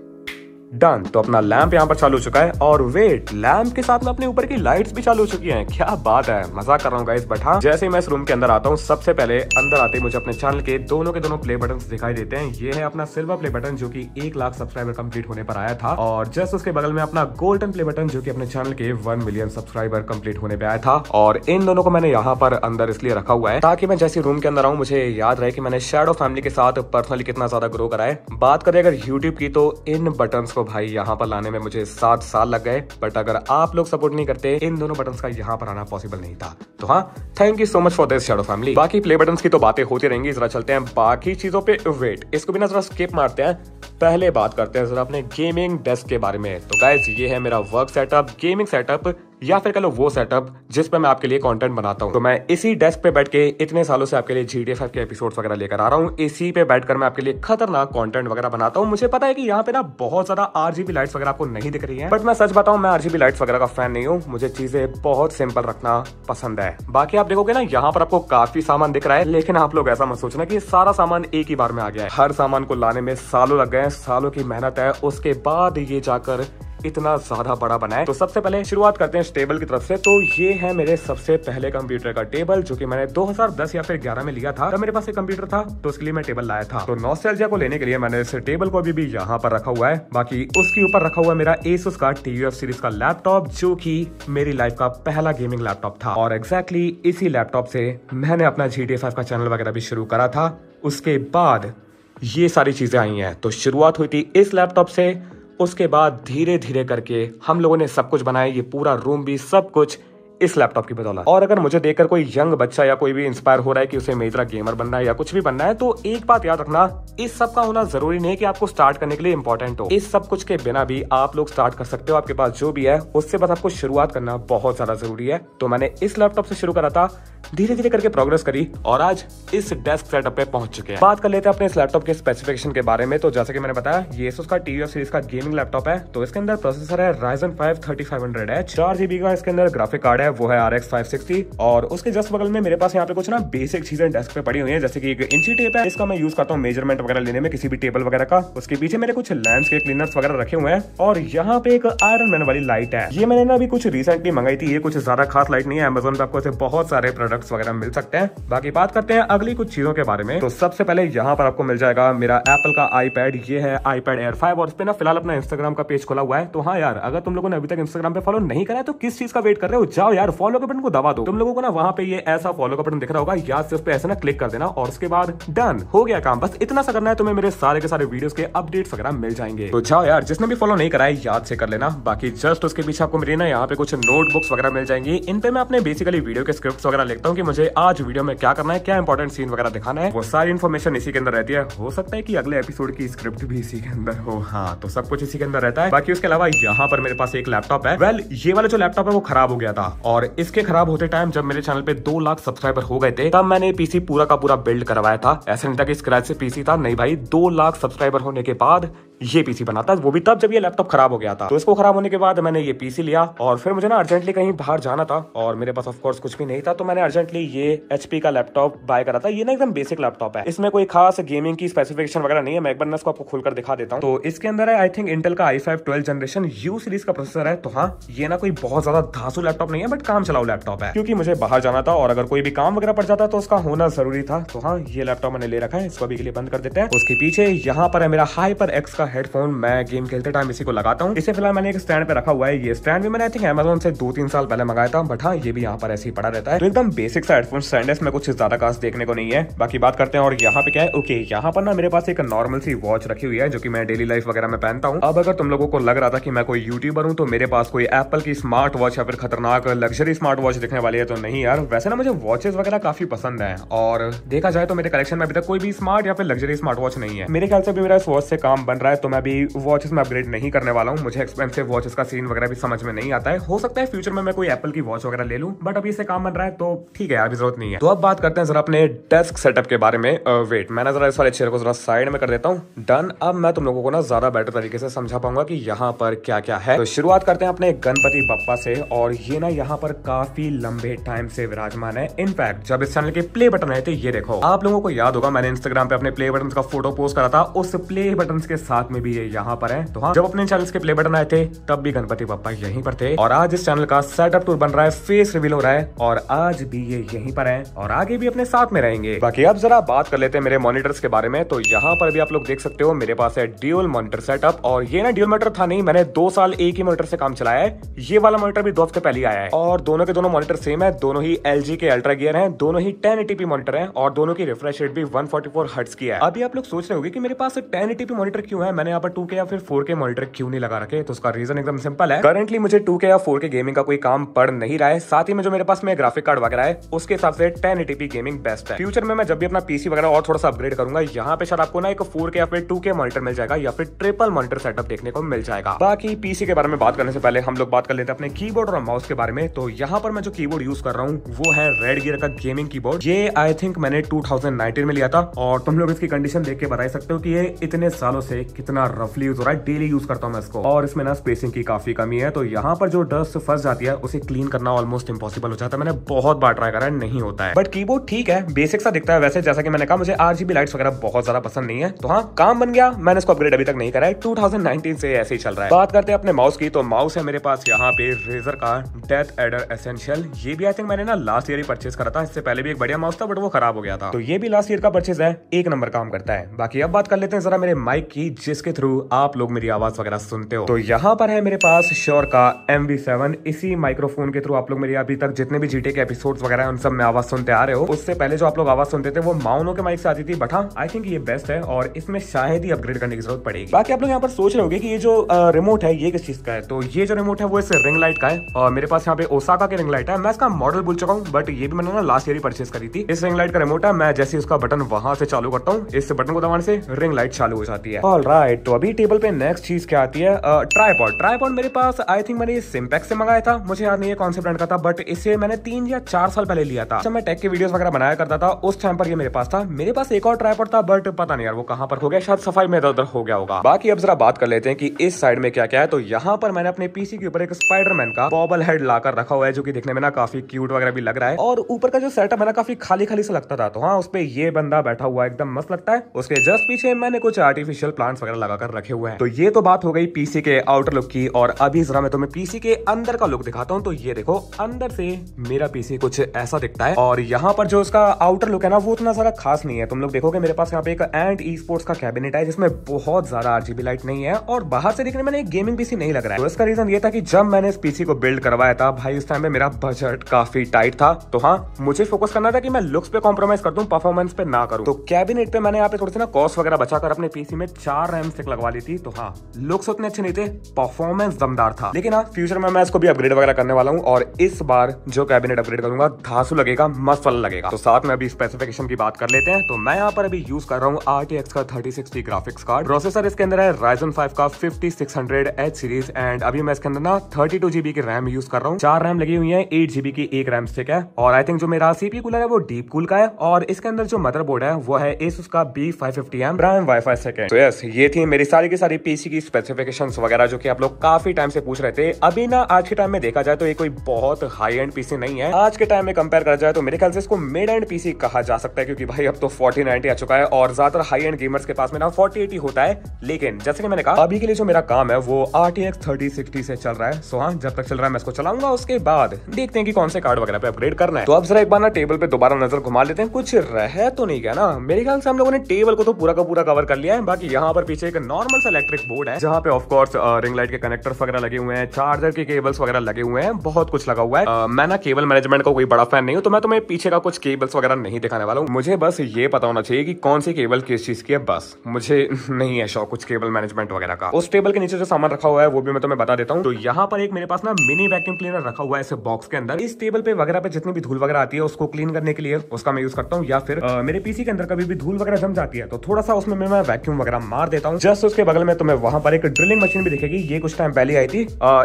डन। तो अपना लैंप यहाँ पर चालू हो चुका है और वेट, लैंप के साथ में अपने ऊपर की लाइट्स भी चालू हो चुकी हैं। क्या बात है, मजाक कर रहा हूँ गाइस, बट हाँ जैसे ही मैं इस रूम के अंदर आता हूँ सबसे पहले अंदर आते ही मुझे अपने चैनल के दोनों प्ले बटन दिखाई देते हैं। ये है अपना सिल्वर प्ले बटन जो कि 1 लाख सब्सक्राइबर कंप्लीट होने पर आया था और जस्ट उसके बगल में अपना गोल्डन प्ले बटन जो कि अपने चैनल के 1 मिलियन सब्सक्राइबर कंप्लीट होने पे आया था। और इन दोनों को मैंने यहाँ पर अंदर इसलिए रखा हुआ है ताकि मैं जैसे रूम के अंदर आऊँ मुझे याद रहे कि मैंने शैडो फैमिली के साथ पर्सनली कितना ज्यादा ग्रो करा है। बात करें अगर यूट्यूब की तो इन बटन्स को भाई यहाँ पर में मुझे 7 साल लग गए, बट अगर आप लोग सपोर्ट नहीं करते इन दोनों बटन्स का यहाँ पर आना पॉसिबल नहीं था। तो हाँ, thank you so much for this shadow family. बाकी प्ले बटन्स की तो बातें होती रहेंगी, जरा चलते हैं बाकी चीजों पे। वेट, इसको भी ना जरा स्किप मारते हैं, पहले बात करते हैं जरा अपने गेमिंग डेस्क के बारे में। तो गाइस, ये है मेरा वर्क सेटअप, गेमिंग सेटअप या फिर कह लो वो सेटअप जिस पे मैं आपके लिए कंटेंट बनाता हूँ। तो मैं इसी डेस्क पे बैठ के इतने सालों से आपके लिए GTA 5 के एपिसोड्स वगैरह लेकर आ रहा हूँ। इसी पे बैठकर मैं आपके लिए खतरनाक कंटेंट वगैरह बनाता हूँ। मुझे पता है कि यहाँ पे ना बहुत ज्यादा RGB लाइट्स वगैरह आपको नहीं दिख रही है, बट मैं सच बताऊँ मैं RGB लाइट्स वगैरह का फैन नहीं हूँ। मुझे चीजें बहुत सिंपल रखना पसंद है। बाकी आप देखोगे ना यहाँ पर आपको काफी सामान दिख रहा है, लेकिन आप लोग ऐसा मत सोचना कि सारा सामान एक ही बार में आ गया है। हर सामान को लाने में सालों लग गए हैं, सालों की मेहनत है, उसके बाद ये जाकर इतना ज्यादा बड़ा बना है। तो सबसे पहले शुरुआत करते हैं टेबल की तरफ से। तो ये है मेरे सबसे पहले कंप्यूटर का टेबल जो कि मैंने 2010 या फिर 11 में लिया था। तब मेरे पास एक कंप्यूटर था तो उसके लिए मैं टेबल लाया था। तो नॉस्टैल्जिया को लेने के लिए मैंने इस टेबल को अभी भी यहाँ पर रखा हुआ है। बाकी उसके ऊपर रखा हुआ है मेरा Asus का TUF सीरीज का लैपटॉप जो कि मेरी लाइफ का पहला गेमिंग लैपटॉप था और एग्जैक्टली इसी लैपटॉप से मैंने अपना GTA 5 का चैनल वगैरह भी शुरू करा था। उसके बाद ये सारी चीजें आई हैं। तो शुरुआत हुई थी इस लैपटॉप से, उसके बाद धीरे धीरे करके हम लोगों ने सब कुछ बनाया। ये पूरा रूम भी सब कुछ इस लैपटॉप की बदौलत। और अगर मुझे देखकर कोई यंग बच्चा या कोई भी इंस्पायर हो रहा है कि उसे मेरी तरह गेमर बनना है या कुछ भी बनना है, तो एक बात याद रखना, इस सब का होना जरूरी नहीं कि आपको स्टार्ट करने के लिए इंपॉर्टेंट हो। इस सब कुछ के बिना भी आप लोग स्टार्ट कर सकते हो। आपके पास जो भी है उससे बस आपको शुरुआत करना बहुत ज्यादा जरूरी है। तो मैंने इस लैपटॉप से शुरू करा था, धीरे धीरे करके प्रोग्रेस करी और आज इस डेस्क सेटअप पे पहुंच चुके हैं। बात कर लेते हैं अपने इस लैपटॉप के स्पेसिफिकेशन के बारे में। तो जैसे कि मैंने बताया, ये Asus का TUF सीरीज का गेमिंग लैपटॉप है। तो इसके अंदर प्रोसेसर है Ryzen 5 3500H, 4 GB का इसके अंदर ग्राफिक कार्ड है, वो है RX 560। और उसके जस्ट बगल में मेरे पास यहाँ पे कुछ ना बेसिक चीजें डेस्क पे पड़ी हुई है, जैसे कि एक इंची टेप है, इसका मैं यूज करता हूँ मेजरमेंट वगैरह लेने में किसी भी टेबल वगैरह का। उसके पीछे मेरे कुछ लैंडस्केप क्लीनर्स वगैरह रखे हुए हैं और यहाँ पे एक आयरन मैन वाली लाइट है। ये मैंने ना अभी कुछ रिसेंटली मंगाई थी। ये कुछ ज्यादा खास लाइट नहीं है, Amazon पे आपको ऐसे बहुत सारे प्रोडक्ट्स वगैरह मिल सकते हैं। बाकी बात करते हैं अगली कुछ चीजों के बारे में। तो सबसे पहले यहाँ पर आपको मिल जाएगा मेरा एप्पल का iPad। ये है iPad Air 5 और इस पे ना फिलहाल अपना इंस्टाग्राम का पेज खुला हुआ है। तो हाँ यार, अगर तुम लोगों ने अभी तक इंस्टाग्राम पे फॉलो नहीं करा है तो किस चीज का वेट कर रहे हो, जाओ यार फॉलो के बटन को दबा दो। तुम लोगों को ना वहां पे ये ऐसा फॉलो का बटन दिख रहा होगा, याद से उस पे ऐसे ना क्लिक कर देना और उसके बाद डन हो गया काम। बस इतना सा करना है, तुम्हें मेरे सारे के सारे वीडियोस के अपडेट्स वगैरह मिल जाएंगे। तो जाओ यार, जिसने भी फॉलो नहीं करा है याद से कर लेना। बाकी जस्ट उसके पीछे आपको मेरे ना यहाँ पे कुछ नोटबुक्स वगैरह मिल जाएंगी। इन पे मैं अपने बेसिकली वीडियो के स्क्रिप्ट वगैरह लिखता हूँ कि मुझे आज वीडियो में क्या करना है, क्या इंपॉर्टेंट सीन वगैरह दिखाना है। वो सारी इन्फॉर्मेशन इसी के अंदर रहती है। हो सकता है कि अगले एपिसोड की स्क्रिप्ट भी इसी के अंदर हो। हाँ, तो सब कुछ इसी के अंदर रहता है। बाकी उसके अलावा यहाँ पर मेरे पास एक लैपटॉप है। वेल, ये वाला जो लैपटॉप है वो खराब हो गया था और इसके खराब होते टाइम जब मेरे चैनल पे 2 लाख सब्सक्राइबर हो गए थे, तब मैंने पीसी पूरा का पूरा बिल्ड करवाया था। ऐसे नहीं था कि स्क्रैच से पीसी था, नहीं भाई, 2 लाख सब्सक्राइबर होने के बाद ये पीसी बना था, वो भी तब जब ये लैपटॉप खराब हो गया था। तो इसको खराब होने के बाद मैंने ये पीसी लिया और फिर मुझे ना अर्जेंटली कहीं बाहर जाना था और मेरे पास ऑफ कोर्स कुछ भी नहीं था, तो मैंने अर्जेंटली ये HP का लैपटॉप बाय करा था। ये ना एकदम बेसिक लैपटॉप है, इसमें कोई खास गेमिंग की स्पेसिफिकेशन वगैरह नहीं है। मैं एक बार ना इसको आपको खुलकर दिखा देता हूँ। तो इसके अंदर है आई थिंक इंटेल का i5 12 जनरेशन U सीरीज का प्रोसेसर है। तो हाँ, ये ना कोई बहुत ज्यादा धांसू लैपटॉप नहीं है, बट काम चलाऊ लैपटॉप है, क्योंकि मुझे बाहर जाना था और अगर कोई भी काम वगैरह पड़ जाता तो उसका होना जरूरी था। तो हाँ, ये लैपटॉप मैंने ले रखा है, इसको अभी के लिए बंद कर देते हैं। उसके पीछे यहाँ पर है मेरा HyperX का हेडफोन। मैं गेम खेलते टाइम इसी को लगाता हूँ। इसे फिलहाल मैंने एक स्टैंड पे रखा हुआ है। ये स्टैंड भी मैंने आई थिंक Amazon से 2-3 साल पहले मंगाया था, बट हाँ, ये भी यहाँ पर ऐसे ही पड़ा रहता है। तो एकदम बेसिक सा हेडफोन स्टैंड है, इसमें कुछ ज्यादा खास देखने को नहीं है। बाकी बात करते हैं और यहाँ पे क्या है। ओके, यहाँ पर ना मेरे पास एक नॉर्मल सी वॉच रखी हुई है जो कि मैं डेली लाइफ वगैरह में पहनता हूँ। अब अगर तुम लोगों को लग रहा था कि मैं कोई यूट्यूबर हूँ तो मेरे पास कोई एप्पल की स्मार्ट वॉच या फिर खतरनाक लग्जरी स्मार्ट वॉच दिखने वाली है, तो नहीं यार। वैसे ना मुझे वॉचेस वगैरह काफी पसंद है और देखा जाए तो मेरे कलेक्शन में अभी तक कोई भी स्मार्ट या फिर लग्जरी स्मार्ट वॉच नहीं है। मेरे ख्याल से भी मेरा इस वॉच से काम बन रहा है, तो मैं भी वॉचेस में अपग्रेड नहीं करने वाला हूँ। मुझे एक्सपेंसिव वॉचेस का सीन वगैरह भी समझ में नहीं आता है। हो सकता है फ्यूचर में मैं कोई एप्पल की वॉच वगैरह ले लूं, बट अभी से काम बन रहा है तो ठीक है यार, अभी जरूरत नहीं है। तो अब बात करते हैं जरा अपने डेस्क सेटअप के बारे में। वेट, मैं जरा इस वाले चेयर को जरा साइड में कर देता हूँ। डन। अब मैं तुम लोगों को ना ज्यादा बेटर तरीके से समझा पाऊंगा कि यहाँ पर क्या क्या है। तो शुरुआत करते हैं अपने गणपति बप्पा से, और ये ना यहाँ पर काफी लंबे टाइम से विराजमान है। इनफैक्ट जब इस चैनल के प्ले बटन आए थे, ये देखो, आप लोगों को याद होगा मैंने इंस्टाग्राम पे अपने प्ले बटन का फोटो पोस्ट करा था, उस प्ले बटन के साथ में भी ये यहाँ पर है। तो हाँ, जब अपने चैनल के प्ले बटन आए थे तब भी गणपति बप्पा यहीं पर थे, और आज इस चैनल का सेटअप टूर बन रहा है, फेस रिवील हो रहा है, और आज भी ये यहीं पर है और आगे भी अपने साथ में रहेंगे। बाकी अब जरा बात कर लेते हैं मेरे मॉनिटर्स के बारे में। तो यहाँ पर भी आप लोग देख सकते हो मेरे पास है ड्यूल मॉनिटर सेटअप, और ये ना ड्यूल मॉनिटर था नहीं, मैंने 2 साल एक ही मॉनिटर से काम चलाया है। ये वाला मॉनिटर भी 2 हफ्ते पहले आया है और दोनों के दोनों मॉनिटर सेम है। दोनों ही LG के अल्ट्रा गियर हैं, दोनों ही 1080p मॉनिटर हैं और दोनों की रिफ्रेश रेट भी 144 हर्ट्ज की है। अभी आप लोग सोच रहे होंगे कि मेरे पास 1080p मॉनिटर क्यों है, मैंने यहाँ पर 2K या फिर 4K मॉनिटर क्यों नहीं लगा रखे। तो उसका रीजन एकदम सिंपल है, करंटली मुझे 2K या 4K गेमिंग का कोई काम पड़ नहीं रहा है। साथ ही में जो मेरे पास में ग्राफिक कार्ड वगैरह है उसके हिसाब से 1080p गेमिंग बेस्ट है। फ्यूचर में मैं जब भी अपना पीसी वगैरह और थोड़ा सा अपग्रेड करूंगा, यहाँ पे शायद आपको ना एक 4K या फिर 2K मॉनिटर मिल जाएगा या फिर ट्रिपल मॉनिटर सेटअप देखने को मिल जाएगा। बाकी पीसी के बारे में बात करने से पहले हम लोग बात कर लेते हैं अपने कीबोर्ड और माउस के बारे में। तो यहाँ पर मैं जो कीबोर्ड यूज कर रहा हूँ वो है रेड गियर का गेमिंग कीबोर्ड। ये आई थिंक मैंने 2019 में लिया था और तुम लोग इसकी कंडीशन देख के बता सकते हो कि ये इतने सालों से कितना रफली यूज हो रहा है। डेली यूज करता हूँ मैं इसको, और इसमें ना स्पेसिंग की काफी कमी है। तो यहाँ पर जो डस्ट फंस जाती है उसे क्लीन करना ऑलमोस्ट इम्पॉसिबल हो जाता है। मैंने बहुत बार ट्राई करा है, नहीं होता है। बट कीबोर्ड ठीक है, बेसिक सा दिखता है। वैसे जैसा कि मैंने कहा, मुझे RGB लाइट्स वगैरह बहुत ज्यादा पसंद नहीं है। तो हाँ, काम बन गया, मैंने इसको अपग्रेड अभी तक नहीं करा है, 2019 से ऐसे ही चल रहा है। बात करते हैं अपने माउस की। तो माउस है मेरे पास यहाँ पे रेजर का डेथ एडर एसेंशियल। ये भी आई थिंक मैंने ना लास्ट ईयर ही परचेज करा था। इससे पहले भी एक बढ़िया माउस था बट वो खराब हो गया था, तो ये भी लास्ट ईयर का परचेज है, एक नंबर काम करता है। बाकी अब बात कर लेते हैं जरा मेरे माइक की, जिसके थ्रू आप लोग मेरी आवाज वगैरह सुनते हो। तो यहाँ पर है मेरे पास श्योर का MV7। इसी माइक्रोफोन के थ्रू आप लोग मेरी अभी तक जितने भी जीटे के एपिसोड्स वगैरह उन सब में आवाज सुनते आ रहे हो। उससे पहले जो आप लोग आवाज सुनते थे वो माउनो के माइक से आती थी, बट हाँ आई थिंक ये बेस्ट है और इसमें शायद ही अपग्रेड करने की जरूरत पड़ेगी। बाकी आप लोग यहाँ पर सोच रहे होंगे कि ये जो रिमोट है ये किस चीज का है। तो ये जो रिमोट है वो इस रिंग लाइट का है और मेरे पास यहाँ पे ओसाका की रिंग लाइट है। मैं इसका मॉडल भूल चुका हूँ, बट ये भी मैंने ना लास्ट ईयर ही परचेस करी थी। इस रिंग लाइट का रिमोट है। मैं जैसे उसका बटन वहां से चालू करता हूँ, इस बटन को दबाने से रिंग लाइट चालू हो जाती है। ऑलराइट, तो अभी टेबल पे नेक्स्ट चीज क्या आती है, ट्राइपॉड। ट्राइपॉड मेरे पास आई थिंक मैंने सिम्पैक्स से मंगाया था, मुझे याद नहीं है कौन से ब्रांड का था, बट इसे मैंने 3 या 4 साल पहले लिया था जब मैं टेक के वीडियोस वगैरह बनाया करता था। उस टाइम पर ये मेरे पास था। मेरे पास एक और ट्राइपॉड था, बट पता नहीं यार वो कहां पर हो गया, शायद सफाई में इधर-उधर हो गया होगा। बाकी अब जरा बात कर लेते हैं कि इस साइड में क्या क्या है। तो यहाँ पर मैंने अपने पीसी के ऊपर एक स्पाइडरमैन का बॉबल हेड लाकर रखा हुआ है, जो कि दिखने में ना काफी क्यूट वगैरह भी लग रहा है। और ऊपर का जो सेटअप है ना काफी खाली खाली सा लगता था। तो हाँ, उस पे ये बंदा बैठा हुआ एकदम मस्त लगता है। उसके जस्ट पीछे मैंने कुछ आर्टिफिशियल प्लांट्स वगैरह लगाकर रखे हुए हैं। तो ये तो बात हो गई पीसी के आउटर लुक की, और अभी जरा मैं तुम्हें पीसी के अंदर का लुक दिखाता हूँ। तो ये देखो, अंदर से मेरा पीसी कुछ ऐसा दिखता है। और यहाँ पर जो उसका आउटर लुक है ना वो उतना ज्यादा खास नहीं है। तुम लोग देखोगे मेरे पास यहाँ पे एक एंड ई स्पोर्ट्स का कैबिनेट है, जिसमें बहुत ज्यादा RGB लाइट नहीं है और बाहर से देखने में एक गेमिंग पीसी नहीं लग रहा है। तो इसका रीजन ये था कि जब मैंने इस पीसी को बिल्ड करवाया था भाई, उस टाइम में मेरा बजट काफी टाइट था। तो हाँ, मुझे फोकस करना था कि मैं लुक्स पे कॉम्प्रोमाइज कर दूं, परफॉर्मेंस पे ना करूं। तो कैबिनेट पे मैंने यहाँ पे थोड़ी सी ना कॉस्ट वगैरह बचाकर अपने पीसी में 4 रैम स्टिक लगवा ली थी। तो हाँ, लुक्स उतने अच्छे नहीं थे, परफॉर्मेंस दमदार था। लेकिन हाँ, फ्यूचर में मैं इसको भी अपग्रेड वगैरह करने वाला हूँ और इस बार जो कैबिनेट अपग्रेड करूंगा धांसू लगेगा, मस्त वाला लगेगा। तो साथ में अभी स्पेसिफिकेशन की बात कर लेते हैं। तो मैं यहाँ पर अभी यूज कर रहा हूँ RTX का 3060 ग्राफिक्स कार्ड। प्रोसेसर इसके अंदर है Ryzen 5 का 5600H सीरीज एंड अभी मैं इसके अंदर ना 32 GB की रैम यूज कर रहा हूँ। 4 रैम लगी हुई है, 8 GB की एक रैम स्टिक है। और आई थिंक जो मेरा CPU कूलर है वो डीप कूल का है। और इसके अंदर जो मदरबोर्ड है वो है Asus का B550M प्राइम वाईफाई सेकंड। तो यस, ये थी मेरी सारी की सारी पीसी की स्पेसिफिकेशंस वगैरह, जो कि आप लोग काफी टाइम से पूछ रहे थे। अभी ना आज के टाइम में देखा जाए तो ये कोई बहुत हाई एंड पीसी नहीं है। आज के टाइम में कंपेयर करा जाए तो मेरे ख्याल से इसको मिड एंड पीसी कहा जा सकता है, क्योंकि भाई अब तो 4090 आ चुका है और ज्यादातर हाई एंड गेमर्स के पास में ना 4080 होता है। लेकिन जैसे कि मैंने कहा, अभी के लिए जो मेरा काम है वो RTX 3060 से चल रहा है। सो हाँ, जब तक चल रहा है मैं इसको चलाऊंगा, उसके बाद देखते हैं कि कौन से कार्ड वगैरह पे अपग्रेड करना है। तो अब जरा एक बार ना टेबल पे दोबारा नजर घुमा लेते हैं, कुछ रह तो नहीं गया ना। मेरे ख्याल से हम लोगों ने टेबल को तो पूरा का पूरा कवर कर लिया है। बाकी यहाँ पर पीछे एक नॉर्मल सा इलेक्ट्रिक बोर्ड है, जहाँ पे ऑफ कोर्स रिंग लाइट के कनेक्टर्स वगैरह लगे हुए हैं, चार्जर के केबल्स वगैरह लगे हुए हैं, बहुत कुछ लगा हुआ है। मैं ना केबल मैनेजमेंट का कोई बड़ा फैन नहीं हूँ, तो मैं तुम्हें पीछे का कुछ केबल्स वगैरह नहीं दिखाने वाला हूँ। मुझे बस ये पता होना चाहिए कि कौन सी केबल किस चीज की है, बस। मुझे नहीं है शौक कुछ केबल मैनेजमेंट वगैरह का। उस टेबल के नीचे जो सामान रखा हुआ है वो भी मैं तुम्हें बता देता हूँ। तो यहाँ पर एक मेरे पास ना मिनी वैक्यूम क्लीनर रखा हुआ है इस बॉक्स के अंदर। इस टेबल पे वगैरह पे जितनी भी धूल वगैरह आती है उसको क्लीन करने के लिए उसका मैं यूज करता हूँ, या फिर मेरे पीसी के अंदर कभी भी धूल वगैरह जम जाती है तो थोड़ा सा उसमें मैं वैक्यूम वगैरह मार देता हूँ। जस्ट उसके बगल में तुम्हें वहां पर एक ड्रिलिंग मशीन भी दिखेगी। ये कुछ टाइम पहले आई थी।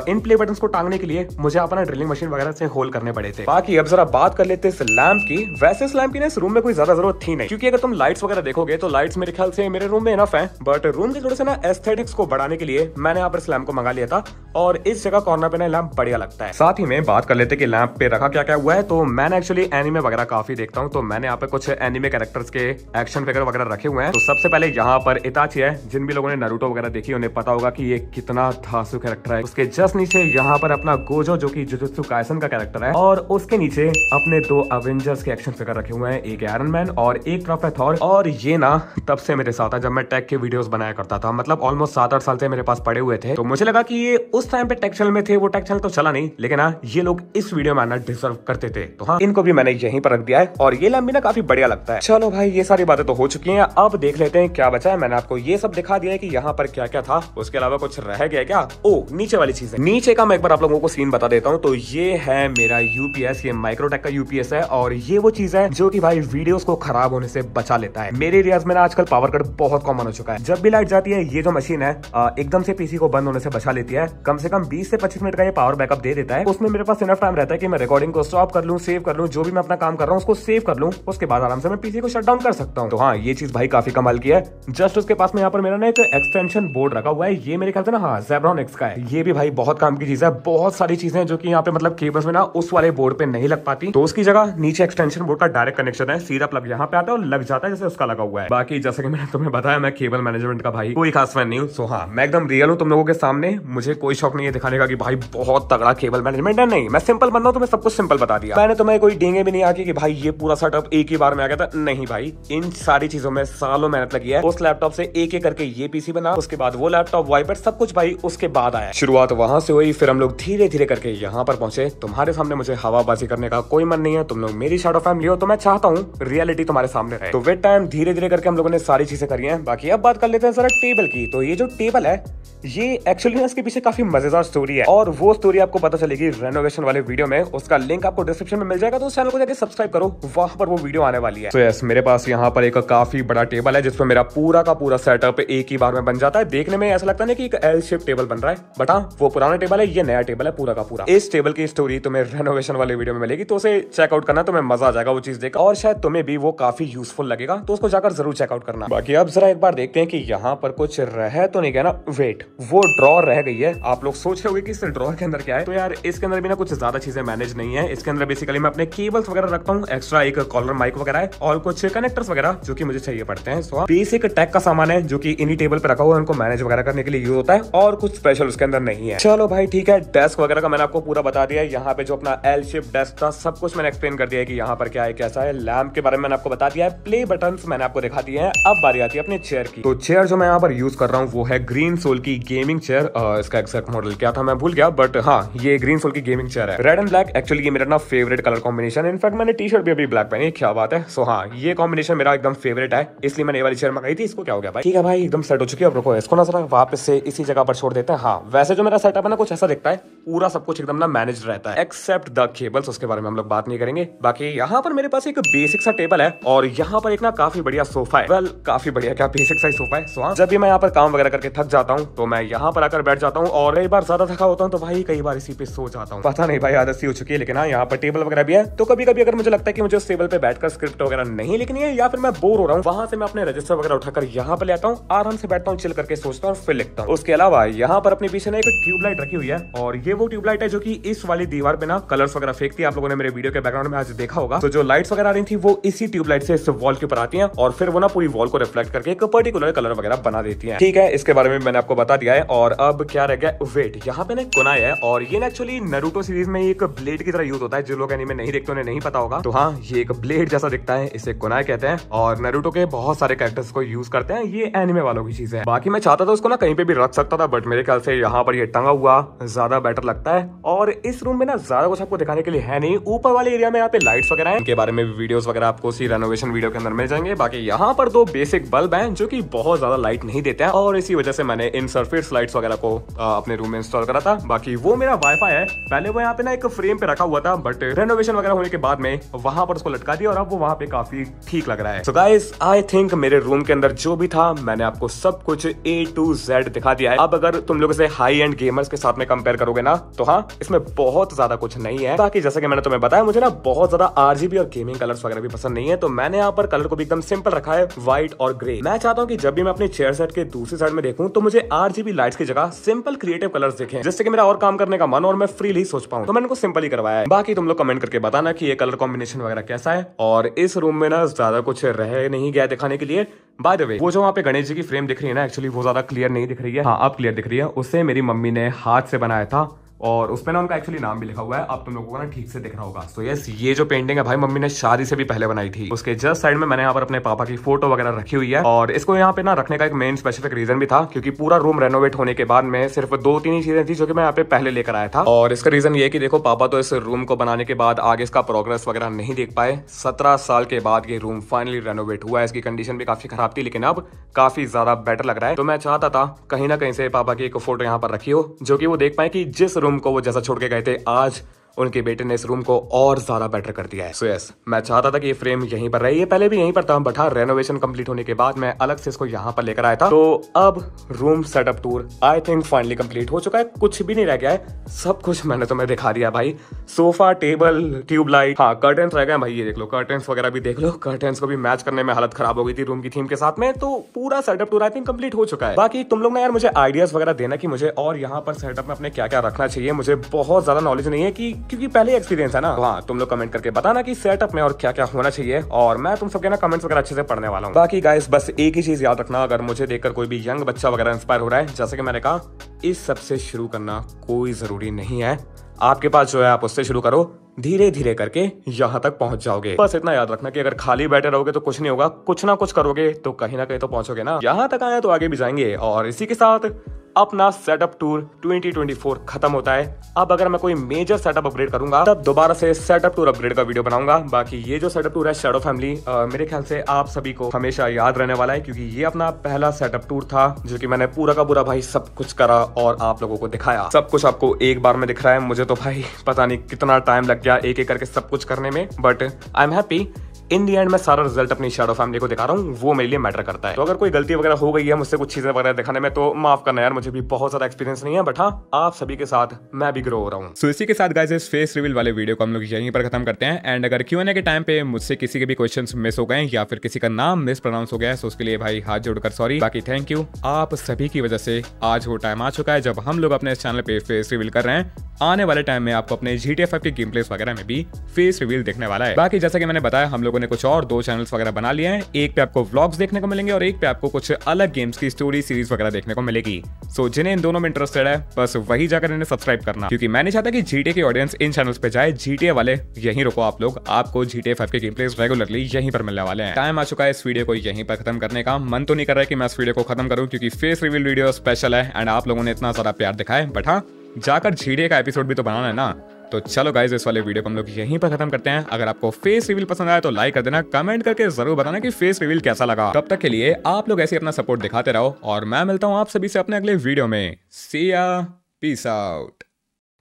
इन प्ले बटन को टांगने के लिए मुझे अपना ड्रिलिंग मशीन वगैरह से होल करने पड़े थे। बाकी अब जरा बात कर लेते हैं इस लैंप की। वैसे इस लैंप की ना इस रूम में कोई ज्यादा जरूरत थी नहीं, क्योंकि अगर तुम लाइट्स वगैरह देखोगे तो लाइट्स मेरे ख्याल से मेरे रूम में इनफ है। बट रूम के थोड़े से ना एस्थेटिक्स को बढ़ाने के लिए मैंने यहाँ पर इस लैंप को मंगा लिया था और इस जगह कॉर्नर पे ना लैंप बढ़िया लगता है। साथ ही में बात कर लेते कि लैंप पे रखा क्या क्या हुआ है। तो मैंने एक्चुअली एनिमे वगैरह काफी देखता हूँ, तो मैंने यहाँ पे कुछ एनिमे कैरेक्टर्स के एक्शन फिगर वगैरह रखे हुए हैं। तो सबसे पहले यहाँ पर इताची है। जिन भी लोगों ने नारुतो वगैरह देखी उन्हें पता होगा कि ये कितना धांसू कैरेक्टर है। उसके जस्ट नीचे यहाँ पर अपना गोजो, जो कि जुजुत्सु काइसन का कैरेक्टर है, और उसके नीचे अपने 2 अवेंजर्स के एक्शन फिगर रखे हुए हैं, एक आयरन मैन और एक प्रोफेट थॉर। और ये ना तब से मेरे साथ है जब मैं टेक के वीडियोस बनाया करता था, मतलब ऑलमोस्ट 7-8 साल से मेरे पास पड़े हुए थे। तो मुझे लगा कि ये उस टाइम पे टेक चैनल में थे, वो टेक चैनल तो चला नहीं, लेकिन हाँ ये लोग इस वीडियो में आना डिजर्व करते थे। तो हाँ, इनको भी मैंने यहीं पर रख दिया है और ये लैंप भी ना काफी बढ़िया लगता है। चलो भाई, ये सारी बातें तो हो चुकी हैं, अब देख लेते हैं क्या बचा है। मैंने आपको ये सब दिखा दिया है कि यहाँ पर क्या क्या था, उसके अलावा कुछ रह गया क्या? ओ, नीचे वाली चीज है। नीचे का मैं एक बार आप लोगों को सीन बता देता हूँ। तो ये है मेरा यूपीएस, ये माइक्रोटेक का यूपीएस है और ये वो चीज है जो कि भाई वीडियोस को खराब होने से बचा लेता है। मेरे एरियाज में ना आजकल पावर कट बहुत कॉमन हो चुका है। जब भी लाइट जाती है ये जो मशीन है एकदम से पीसी को बंद होने से बचा लेती है। कम से कम 20 से 25 मिनट का ये पावर बैकअप दे देता है। उसमें मेरे पास इनफ टाइम रहता है कि मैं रिकॉर्डिंग को स्टॉप कर लूं, सेव कर लूं, जो भी मैं अपना काम कर रहा हूं उसको सेव कर लूं, उसके बाद आराम से मैं पीसी को शट डाउन कर सकता हूं। तो हाँ, ये चीज भाई काफी कमाल की है। जस्ट उसके पास में यहाँ पर मेरा ना एक एक्सटेंशन बोर्ड रखा हुआ है। ये मेरे ख्याल से ना हाँ Zebron X का है। ये भी भाई बहुत काम की चीज है। बहुत सारी चीजें जो कि यहाँ पे मतलब केबल्स में ना उस वाले बोर्ड पे नहीं लग पाती, तो उसकी जगह नीचे एक्सटेंशन बोर्ड का डायरेक्ट कनेक्शन है, सीधा प्लग यहाँ पे आता है और लग जाता है जैसे उसका लगा हुआ है। बाकी जैसे कि मैंने तुम्हें बताया, मैं केबल मैनेजमेंट का भाई कोई खास फैन नहीं हूँ। सो हाँ, मैं एकदम रियल हूँ तुम लोगों के सामने, मुझे कोई शौक नहीं है दिखाने का कि भाई बहुत तगड़ा केबल मैनेजमेंट है, नहीं मैं सिंपल बंदा हूं तो मैं सब कुछ सिंपल बता दिया। मैंने तुम्हें कोई डींगे भी नहीं आके कि भाई ये पूरा सेटअप एक ही बार में आ गया था, नहीं भाई इन सारी चीजों में सालों मेहनत लगी है। उस लैपटॉप से एक एक करके ये पीसी बना, उसके बाद वो लैपटॉप वाइपर सब कुछ भाई उसके बाद आया। शुरुआत वहां से हुई, फिर हम लोग धीरे धीरे करके यहाँ पर पहुंचे। तुम्हारे सामने मुझे हवाबाजी करने का कोई मन नहीं है, तुम लोग मेरी शैडो फैमिली हो तो मैं चाहता हूँ रियलिटी तुम्हारे सामने रहे। तो विद टाइम धीरे धीरे करके हम लोगों ने सारी चीजें करी है। बाकी अब बात कर लेते हैं जरा टेबल की। तो ये जो टेबल है ये एक्चुअली इसके पीछे काफी मजेदार स्टोरी है और वो स्टोरी आपको पता चलेगी रेनोवेशन वाले वीडियो में। उसका लिंक आपको डिस्क्रिप्शन में मिल जाएगा, तो उस चैनल को जाके सब्सक्राइब करो, वहां पर वो वीडियो आने वाली है। तो यस, मेरे पास यहाँ पर एक काफी बड़ा टेबल है जिसपे मेरा पूरा का पूरा सेटअप एक ही बार में बन जाता है। देखने में ऐसा लगता है कि एक एल शेप टेबल बन रहा है, बट हाँ वो पुराना टेबल है, ये नया टेबल है पूरा का पूरा। इस टेबल की स्टोरी तुम्हें रेनोवेशन वाले वीडियो में मिलेगी, तो उसे चेकआउट करना, तुम्हें मजा आ जाएगा वो चीज देखकर और शायद तुम्हें भी वो काफी यूजफुल लगेगा, तो उसको जाकर जरूर चेकआउट करना। बाकी अब जरा एक बार देखते हैं कि यहाँ पर कुछ रह तो नहीं गया ना। वेट, वो ड्रॉर रह गई है। आप लोग सोच रहे होंगे कि इस ड्रॉर के अंदर क्या है, तो यार इसके अंदर भी ना कुछ ज्यादा चीजें मैनेज नहीं है। इसके अंदर बेसिकली मैं अपने केबल्स वगैरह रखता हूँ, एक्स्ट्रा एक कॉलर माइक वगैरह है और कुछ कनेक्टर्स वगैरह जो कि मुझे चाहिए पड़ते हैं। सो बेसिक टेक का सामान है जो कि इन्हीं टेबल पे रखा हुआ है, उनको मैनेज वगैरह करने के लिए यूज होता है और कुछ स्पेशल उसके अंदर नहीं है। चलो भाई ठीक है, डेस्क वगैरह का मैंने आपको पूरा बता दिया है। यहाँ पे जो अपना एल शेप डेस्क था सब कुछ मैंने एक्सप्लेन कर दिया है कि यहाँ पर क्या है कैसा है। लैम्प के बारे में मैंने आपको बता दिया है, प्ले बटन मैंने आपको दिखा दिए हैं। अब बारी आती है अपने चेयर की। तो चेयर जो मैं यहाँ पर यूज कर रहा हूँ वो है ग्रीन सोल की गेमिंग चेयर। इसका एक्सैक्ट मॉडल क्या था मैं भूल गया, बट हाँ ये ग्रीन सोल की गेमिंग चेयर है। रेड एंड ब्लैक एक्चुअली ये मेरा ना फेवरेट कलर कॉम्बिनेशन है। इनफैक्ट मैंने टी शर्ट भी अभी ब्लैक पहनी, क्या बात है। सो हाँ ये कॉम्बिनेशन मेरा एकदम फेवरेट है, इसलिए मैंने ये वाली चेयर मंगाई थी। इसको क्या हो गया भाई, ठीक है भाई एकदम सेट हो चुकी है। अब रुको इसको ना जरा वापस से इसी जगह पर छोड़ देते हैं। हाँ वैसे जो मेरा सेटअप है ना कुछ ऐसा दिखता है, पूरा सब कुछ एकदम ना मैनेज रहता है एक्सेप्ट द केबल्स, उसके बारे में हम लोग बात नहीं करेंगे। बाकी यहाँ पर मेरे पास एक बेसिक सा टेबल है और यहाँ पर एक ना काफी बढ़िया सोफा है। वेल काफी बढ़िया क्या बेसिक सा सोफा है। सो जब भी मैं यहाँ पर काम वगैरह करके थक जाता हूँ तो मैं यहाँ पर आकर बैठ जाता हूँ और कई बार ज्यादा थका होता हूँ तो भाई कई बार इसी पे सो जाता हूँ। पता नहीं भाई आदत सी हो चुकी है। लेकिन हाँ यहाँ पर टेबल वगैरह भी है, तो कभी कभी अगर मुझे लगता है कि मुझे उस टेबल पे बैठकर स्क्रिप्ट वगैरह नहीं लिखनी है या फिर मैं बोर हो रहा हूँ, वहां से मैं अपने रजिस्टर वगैरह उठाकर यहाँ पर ले आता हूँ, आराम से बैठता हूँ, चिल करके सोचता हूँ, फिर लिखता हूँ। उसके अलावा यहाँ पर अपने पीछे ना एक ट्यूबलाइट रखी हुई है और ये वो ट्यूबलाइट है जो कि इस वाली दीवार पे ना कलर्स वगैरह फेंकती है। आप लोगों ने मेरे वीडियो के बैकग्राउंड में आज देखा होगा। तो जो लाइट्स वगैरह आ रही थी वो इसी ट्यूबलाइट से इस वॉल के ऊपर आती है और फिर वो ना पूरी वॉल को रिफ्लेक्ट करके एक पर्टिकुलर कलर वगैरह बना देती है। ठीक है, इसके बारे में मैंने आपको बता दिया है। और अब क्या रह गया, वेट, यहाँ पे ना कुनाई है और ये ना एक्चुअली नारुतो सीरीज में एक ब्लेड की तरह यूज होता है। जो लोग एनीमे नहीं देखते उन्हें नहीं पता होगा, तो हाँ ये एक ब्लेड जैसा दिखता है, इसे कुनाई कहते हैं और नारुतो के बहुत सारे कैरेक्टर्स को यूज करते हैं। ये एनीमे वालों की चीज है। बाकी मैं चाहता था उसको ना कहीं पे भी रख सकता था, बट मेरे ख्याल से यहाँ पर ये टंगा हुआ ज्यादा बेटर लगता है। और इस रूम में ना ज्यादा कुछ आपको दिखाने के लिए है नहीं। ऊपर वाले एरिया में यहाँ पे लाइट्स वगैरह हैं, इनके बारे में वीडियोस वगैरह आपको उसी रेनोवेशन वीडियो के अंदर मिल जाएंगे। बाकी यहाँ पर दो बेसिक बल्ब हैं जो कि बहुत ज्यादा लाइट नहीं देते हैं और इसी वजह से मैंने इन सरफेस लाइट्स वगैरह को अपने रूम में इंस्टॉल करा था। बाकी वो मेरा वाईफाई है, पहले वो यहाँ पे ना एक फ्रेम पे रखा हुआ था, बट रेनोवेशन वगैरह होने के बाद में वहां पर उसको लटका दिया और अब वो वहां पे काफी ठीक लग रहा है। सो गाइस आई थिंक मेरे रूम के अंदर जो भी था मैंने आपको सब कुछ A to Z दिखा दिया है। अब अगर तुम लोग इसे हाई एंड गेमर्स के साथ में कंपेयर करोगे ना तो हाँ इसमें बहुत ज्यादा कुछ नहीं है। बाकी जैसा कि मैंने तुम्हें बताया मुझे ना बहुत ज्यादा RGB और गेमिंग कलर्स वगैरह भी पसंद नहीं है, तो मैंने यहाँ पर कलर को भी एकदम सिंपल रखा है, व्हाइट और ग्रे। मैं चाहता हूँ कि जब भी मैं अपने चेयर सेट के दूसरी साइड में देखूं तो मुझे RGB लाइट्स की जगह सिंपल क्रिएटिव कलर्स दिखें, जिससे कि मेरा और काम करने का मन और मैं फ्रीली सोच पाऊं। तो मैंने इनको सिंपल ही करवाया है। बाकी तुम लोग कमेंट करके बताना कि ये कलर कॉम्बिनेशन वगैरह कैसा है। और इस रूम में ना ज्यादा कुछ रह नहीं गया दिखाने के लिए। बाय द वे वो जो वहाँ पे गणेश जी की फ्रेम दिख रही है ना, एक्चुअली वो ज्यादा क्लियर नहीं दिख रही है। हाँ अब क्लियर दिख रही है। उससे मेरी मम्मी ने हाथ से बनाया था और उसमें ना उनका एक्चुअली नाम भी लिखा हुआ है। अब तुम लोगों को ना ठीक से दिख रहा होगा। सो यस, ये जो पेंटिंग है भाई मम्मी ने शादी से भी पहले बनाई थी। उसके जस्ट साइड में मैंने यहाँ पर अपने पापा की फोटो वगैरह रखी हुई है और इसको यहाँ पे ना रखने का एक मेन स्पेसिफिक रीजन भी था, क्योंकि पूरा रूम रेनोवेट होने के बाद में सिर्फ 2-3 ही चीजें थी जो कि मैं यहाँ पे पहले लेकर आया था। और इसका रीजन ये कि देखो पापा तो इस रूम को बनाने के बाद आगे इसका प्रोग्रेस वगैरह नहीं देख पाए। 17 साल के बाद ये रूम फाइनली रेनोवेट हुआ है। इसकी कंडीशन भी काफी खराब थी लेकिन अब काफी ज्यादा बेटर लग रहा है। तो मैं चाहता था कहीं ना कहीं से पापा की एक फोटो यहाँ पर रखी हो जो कि वो देख पाए कि जिस रूम को वो जैसा छोड़ गए थे आज उनके बेटे ने इस रूम को और ज्यादा बेटर कर दिया है। सो यस, मैं चाहता था कि ये फ्रेम यहीं पर रहे। ये पहले भी यहीं पर था, बट हाँ रेनोवेशन कंप्लीट होने के बाद मैं अलग से इसको यहाँ पर लेकर आया था। तो अब room setup tour I think finally complete हो चुका है। कुछ भी नहीं रह गया है, सब कुछ मैंने तुम्हें दिखा दिया भाई। सोफा, टेबल, ट्यूबलाइट, हाँ कर्टेन्स रह गए भाई। ये देख लो, कर्टेन्स वगैरह भी देख लो। कर्टेन्स को भी मैच करने में हालत खराब हो गई थी रूम की थीम के साथ में। तो पूरा setup tour I think complete हो चुका है। बाकी तुम लोग ना यार मुझे आइडियाज वगैरह देना कि मुझे और यहाँ पर सेटअप में अपने क्या क्या रखना चाहिए। मुझे बहुत ज्यादा नॉलेज नहीं है कि क्योंकि पहले एक्सपीरियंस है ना। हाँ, तुम लोग कमेंट करके बताना कि सेटअप में और क्या क्या होना चाहिए, और मैं तुम सबके ना कमेंट्स वगैरह अच्छे से पढ़ने वाला हूँ। बाकी गाइस बस एक ही चीज याद रखना, अगर मुझे देखकर कोई भी यंग बच्चा वगैरह इंस्पायर हो रहा है, जैसे कि मैंने कहा, इस सबसे शुरू करना कोई जरूरी नहीं है। आपके पास जो है आप उससे शुरू करो, धीरे धीरे करके यहाँ तक पहुंच जाओगे। बस इतना याद रखना कि अगर खाली बैठे रहोगे तो कुछ नहीं होगा, कुछ ना कुछ करोगे तो कहीं ना कहीं तो पहुंचोगे ना। यहाँ तक आए तो आगे भी जाएंगे। और इसी के साथ अपना सेटअप टूर 2024 खत्म होता है। अब अगर मैं कोई मेजर सेटअप अपग्रेड करूंगा तब दोबारा से सेटअप टूर अपग्रेड का वीडियो बनाऊंगा। बाकी ये जो सेटअप टूर है शैडो फैमिली, मेरे ख्याल से आप सभी को हमेशा याद रहने वाला है, क्योंकि ये अपना पहला सेटअप टूर था जो कि मैंने पूरा का पूरा भाई सब कुछ करा और आप लोगों को दिखाया। सब कुछ आपको एक बार में दिख रहा है। मुझे तो भाई पता नहीं कितना टाइम लग गया एक एक करके सब कुछ करने में, but I am happy. In the and मैं सारा रिजल्ट अपनी शैडो फैमिली को दिखा रहा हूँ, वो मेरे लिए मैटर करता है। तो अगर कोई गलती वगैरह हो गई है मुझसे कुछ चीजें वगैरह दिखाने में तो माफ करना यार, मुझे भी बहुत ज्यादा एक्सपीरियंस नहीं है, बट हाँ आप सभी के साथ मैं भी ग्रो हो रहा हूँ। सो इसी के साथ गाइस इस फेस रिवील वाले वीडियो को हम लोग यहीं पर खत्म करते हैं। एंड अगर Q&A के टाइम पे मुझसे किसी के भी क्वेश्चंस मिस हो गए या फिर किसी का नाम मिस प्रोनाउंस हो गया है, तो उसके लिए भाई हाथ जोड़कर सॉरी। बाकी थैंक यू, आप सभी की वजह से आज वो टाइम आ चुका है जब हम लोग अपने इस चैनल पे फेस रिवील कर रहे हैं। आने वाले टाइम में आपको अपने GTA 5 के गेम प्लेस वगैरह में भी फेस रिवील देखने वाला है। बाकी जैसा कि मैंने बताया, हम लोगों ने कुछ और 2 चैनल्स वगैरह बना लिए हैं। एक पे आपको व्लॉग्स देखने को मिलेंगे और एक पे आपको कुछ अलग गेम्स की स्टोरी सीरीज वगैरह देखने को मिलेगी। सो जिन्हें इन दोनों में इंटरेस्टेड है बस वही जाकर इन्हें सब्सक्राइब करना, क्योंकि मैं नहीं चाहता कि GTA की ऑडियंस इन चैनल्स पे जाए। GTA वाले यहीं रुको आप लोग, आपको GTA 5 के गेम प्लेस रेगुलरली यहीं पर मिलने वाले हैं। टाइम आ चुका है इस वीडियो को यहीं पर खत्म करने का। मन तो नहीं कर रहा है कि मैं इस वीडियो को खत्म करूं, क्योंकि फेस रिवील वीडियो स्पेशल है एंड आप लोगों ने इतना सारा प्यार दिखाया है, बट हाँ जाकर GTA का एपिसोड भी तो बनाना है ना। तो चलो गाइस इस वाले वीडियो को हम लोग यहीं पर खत्म करते हैं। अगर आपको फेस रिवील पसंद आया तो लाइक कर देना, कमेंट करके जरूर बताना कि फेस रिवील कैसा लगा। तब तक के लिए आप लोग ऐसे अपना सपोर्ट दिखाते रहो और मैं मिलता हूँ आप सभी से अपने अगले वीडियो में। सी या, peace out.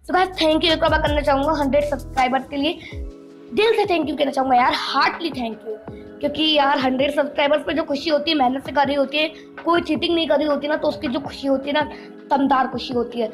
So guys thank you एक बार करना चाहूंगा 100 सब्सक्राइबर्स के लिए। दिल से थैंक यू कहना चाहूंगा यार, हार्टली थैंक यू, क्योंकि यार 100 सब्सक्राइबर्स पे जो खुशी होती है मेहनत से कर रही होती है, कोई चीटिंग नहीं कर रही होती ना, तो उसकी जो खुशी होती है ना दमदार खुशी होती है।